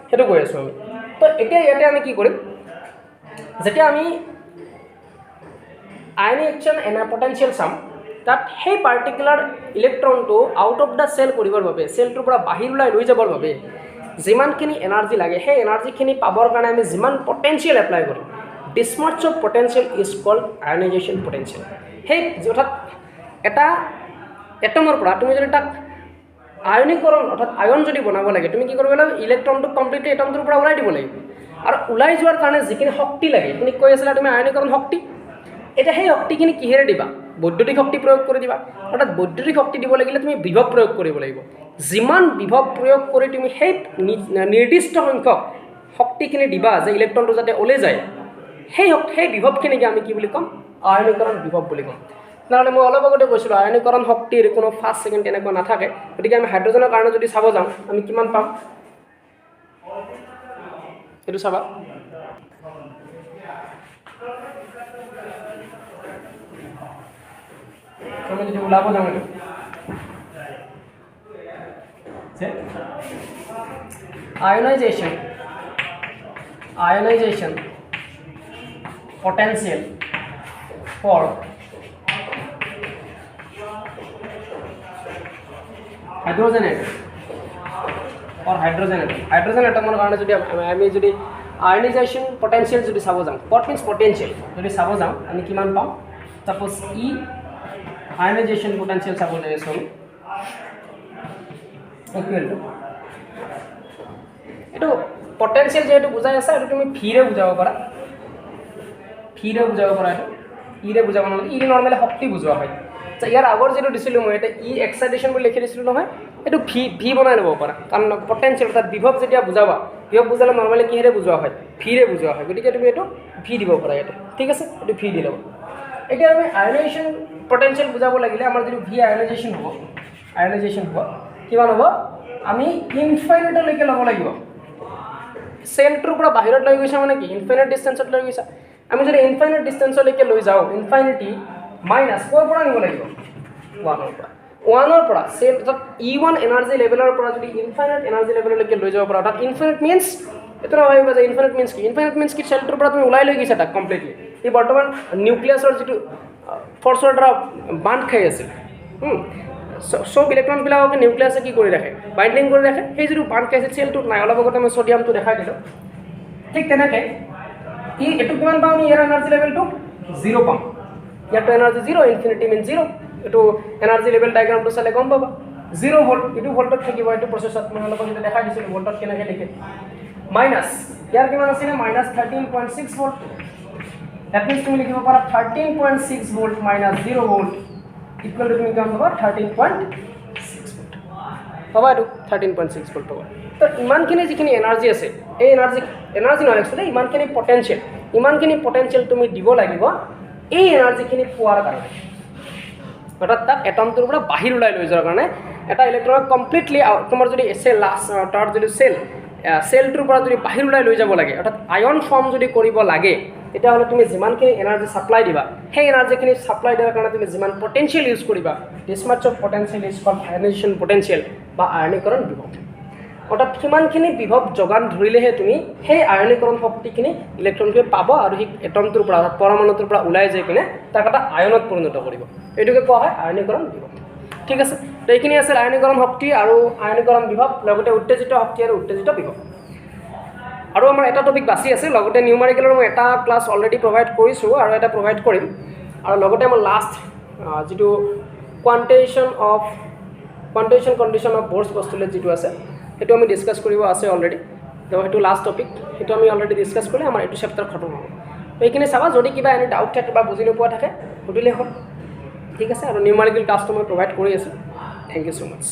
সেইটো কৈ আছোঁ আমি তো এতিয়া ইয়াতে আমি কি কৰিম যেতিয়া আমি আয়নাইজেশ্যন পটেনচিয়েল চাম তাত সেই পাৰ্টিকুলাৰ ইলেক্ট্ৰনটো আউট অফ দ্য সেল কৰিবৰ বাবে সেলটোৰ পৰা বাহিৰ ওলাই লৈ যাবৰ বাবে যিমানখিনি এনাৰ্জি লাগে সেই এনাৰ্জিখিনি পাবৰ কাৰণে আমি যিমান পটেনচিয়েল এপ্লাই কৰিম this much of potential is called ionisation potential সেই অৰ্থাৎ এটা এটমৰ পৰা তুমি যদি তাক আয়নীকৰণ অৰ্থাৎ আয়ন যদি বনাব লাগে তুমি কি কৰিব লাগিব ইলেক্ট্ৰনটো কমপ্লিটলি এটমটোৰ পৰা ওলাই দিব লাগিব আৰু ওলাই যোৱাৰ কাৰণে যিখিনি শক্তি লাগে তুমি কৈ আছিলা তুমি আয়নীকৰণ শক্তি এটা সেই শক্তিখিনি কিহেৰে দিবা বৈদ্যুতিক শক্তি প্ৰয়োগ কৰি দিবা অৰ্থাৎ বৈদ্যুতিক শক্তি দিব লাগিলে তুমি বিভৱ প্ৰয়োগ কৰিব লাগিব যিমান বিভৱ প্ৰয়োগ কৰি তুমি সেই নিৰ্দিষ্ট সংখ্যক শক্তিখিনি দিবা যে ইলেক্ট্ৰনটো যাতে ওলাই যায় সেই বিভৱখিনিকে আমি কি বুলি ক'ম আয়নীকৰণ বিভৱ বুলি ক'ম নহ'লে মই অলপ আগতে কৈছিলোঁ আয়নীকৰণ শক্তিৰ কোনো ফাৰ্ষ্ট ছেকেণ্ড তেনেকুৱা নাথাকে গতিকে আমি হাইড্ৰজেনৰ কাৰণে যদি চাব যাওঁ আমি কিমান পাম এইটো চাবা আমি যদি ওলাব যাওঁ এইটো আয়নাইজেশ্যন potential for hydrogen atom or hydrogen atom কাৰণে যদি আমি যদি আয়নাইজেশ্যন পটেনচিয়েল যদি চাব যাওঁ what means potential যদি চাব যাওঁ আমি কিমান পাম সাপোজ ই আয়নাইজেশ্যন পটেনচিয়েল চাব লৈ আছোঁ ইকুৱেল টু এইটো পটেনচিয়েল যেহেতু বুজাই আছে এইটো তুমি ভিৰে বুজাব পাৰা ভিৰে বুজাব পাৰা এইটো ইৰে বুজাব নালাগে ই নৰ্মেলি শক্তি বুজোৱা হয় তো ইয়াৰ আগৰ যেটো দিছিলোঁ মই এটা ই এক্সাইটেশ্যন বুলি লিখি দিছিলোঁ নহয় এইটো ভি বনাই ল'ব পাৰা কাৰণ পটেনচিয়েল অৰ্থাৎ বিভৱ যেতিয়া বুজাবা বিভৱ বুজালে নৰ্মেলি কিহেৰে বুজোৱা হয় ভিৰে বুজোৱা হয় গতিকে তুমি এইটো ভি দিব পাৰা ইয়াতে ঠিক আছে এইটো ভি দি ল'ব এতিয়া আমি আয়নাইজেশ্যন পটেনচিয়েল বুজাব লাগিলে আমাৰ যিটো ভি আয়নাইজেশ্যন হ'ব কিমান হ'ব আমি ইনফাইনাইটলৈকে ল'ব লাগিব সেলটোৰ পৰা বাহিৰত লৈ গৈছা মানে কি ইনফাইনাইট ডিষ্টেন্সত লৈ গৈছা আমি যদি ইনফাইনাইট ডিষ্টেন্সলৈকে লৈ যাওঁ ইনফাইনিটি মাইনাছ ক'ৰ পৰা নিব লাগিব 1 ৰ পৰা সেল অৰ্থাৎ E1 এনাৰ্জি লেভেলৰ পৰা যদি ইনফাইনাইট এনাৰ্জি লেভেললৈকে লৈ যাব পৰা অৰ্থাৎ ইনফাইনাইট মিন্স এইটো নহয় যে ইনফাইনাইট মিন্স কি সেলটোৰ পৰা তুমি ওলাই লৈ গৈছা তাক কমপ্লিটলি এই বৰ্তমান নিউক্লিয়াছৰ যিটো ফৰ্চৰ দ্বাৰা বান্ধ খাই আছিল চব ইলেক্ট্ৰনবিলাককে নিউক্লিয়াছে কি কৰি ৰাখে বাইণ্ডিং কৰি ৰাখে সেই যিটো বান্ধ খাইছে চেলটোত নাই অলপ আগতে মই ছডিয়ামটো দেখাই দিলোঁ ঠিক তেনেকৈ এইটো কিমান পাম ইয়াৰ এনাৰ্জি লেভেলটো 0 পাম ইয়াৰটো এনাৰ্জি 0 ইনফিনিটি মিন 0 এইটো এনাৰ্জি লেভেল ডায়েগ্ৰামটো চালে গম পাবা 0 ভোল্ট এইটো ভোল্টত থাকিব এইটো প্ৰচেছত মই অলপ আগতে দেখাই দিছিলোঁ ভোল্টত কেনেকৈ লিখে মাইনাছ ইয়াৰ কিমান আছিলে মাইনাছ 13.6 ভোল্ট that means তুমি লিখিব পাৰা 13.6 volt minus 0 volt equal to তুমি কিমান পাবা 13.6 ভোল্ট পাবা এইটো 13.6 ভোল্ট পাবা তো ইমানখিনি যিখিনি এনাৰ্জি আছে এই এনাৰ্জি নহয় একচুৱেলি ইমানখিনি পটেঞ্চিয়েল তুমি দিব লাগিব এই এনাৰ্জিখিনি পোৱাৰ কাৰণে অৰ্থাৎ তাক এটমটোৰ পৰা বাহিৰ ওলাই লৈ যোৱাৰ কাৰণে এটা ইলেক্ট্ৰনক কমপ্লিটলি তোমাৰ যদি তাৰ যদি চেলটোৰ পৰা যদি বাহিৰ ওলাই লৈ যাব লাগে অৰ্থাৎ আয়ন ফৰ্ম যদি কৰিব লাগে তেতিয়াহ'লে তুমি যিমানখিনি এনাৰ্জি ছাপ্লাই দিবা সেই এনাৰ্জিখিনি ছাপ্লাই দিয়াৰ কাৰণে তুমি যিমান পটেঞ্চিয়েল ইউজ কৰিবা this much of potential is called ionisation potential বা আয়নীকৰণ বিভৱ অৰ্থাৎ সিমানখিনি বিভৱ যোগান ধৰিলেহে তুমি সেই আয়নীকৰণ শক্তিখিনি ইলেক্ট্ৰনটোৱে পাব আৰু সেই এটমটোৰ পৰা অৰ্থাৎ পৰমাণুটোৰ পৰা ওলাই যাই কিনে তাক এটা আয়নত পৰিণত কৰিব এইটোকে কোৱা হয় আয়নীকৰণ বিভৱ ঠিক আছে তো এইখিনি আছিল আয়নীকৰণ শক্তি আৰু আয়নীকৰণ বিভৱ লগতে উত্তেজিত শক্তি আৰু উত্তেজিত বিভৱ আৰু আমাৰ এটা টপিক বাছি আছে লগতে নিউমাৰিকেলৰ মই এটা ক্লাছ অলৰেডি প্ৰভাইড কৰিছোঁ আৰু এটা প্ৰভাইড কৰিম আৰু লগতে আমাৰ লাষ্ট যিটো কোৱান্টেশ্যন কণ্ডিশ্যন অফ ব'ৰ্ছ পষ্টুলেট যিটো আছে সেইটো আমি ডিছকাছ কৰিব আছে অলৰেডি তো সেইটো লাষ্ট টপিক সেইটো আমি অলৰেডি ডিছকাছ কৰিলে আমাৰ এইটো চেপ্টাৰ খতম হ'ব তো এইখিনি চাবা যদি কিবা এনে ডাউট থাকে বা বুজি নোপোৱা থাকে সুধিলে হ'ল ঠিক আছে আৰু নিউমাৰিকেল ক্লাছটো মই প্ৰভাইড কৰি আছোঁ থেংক ইউ ছ' মাছ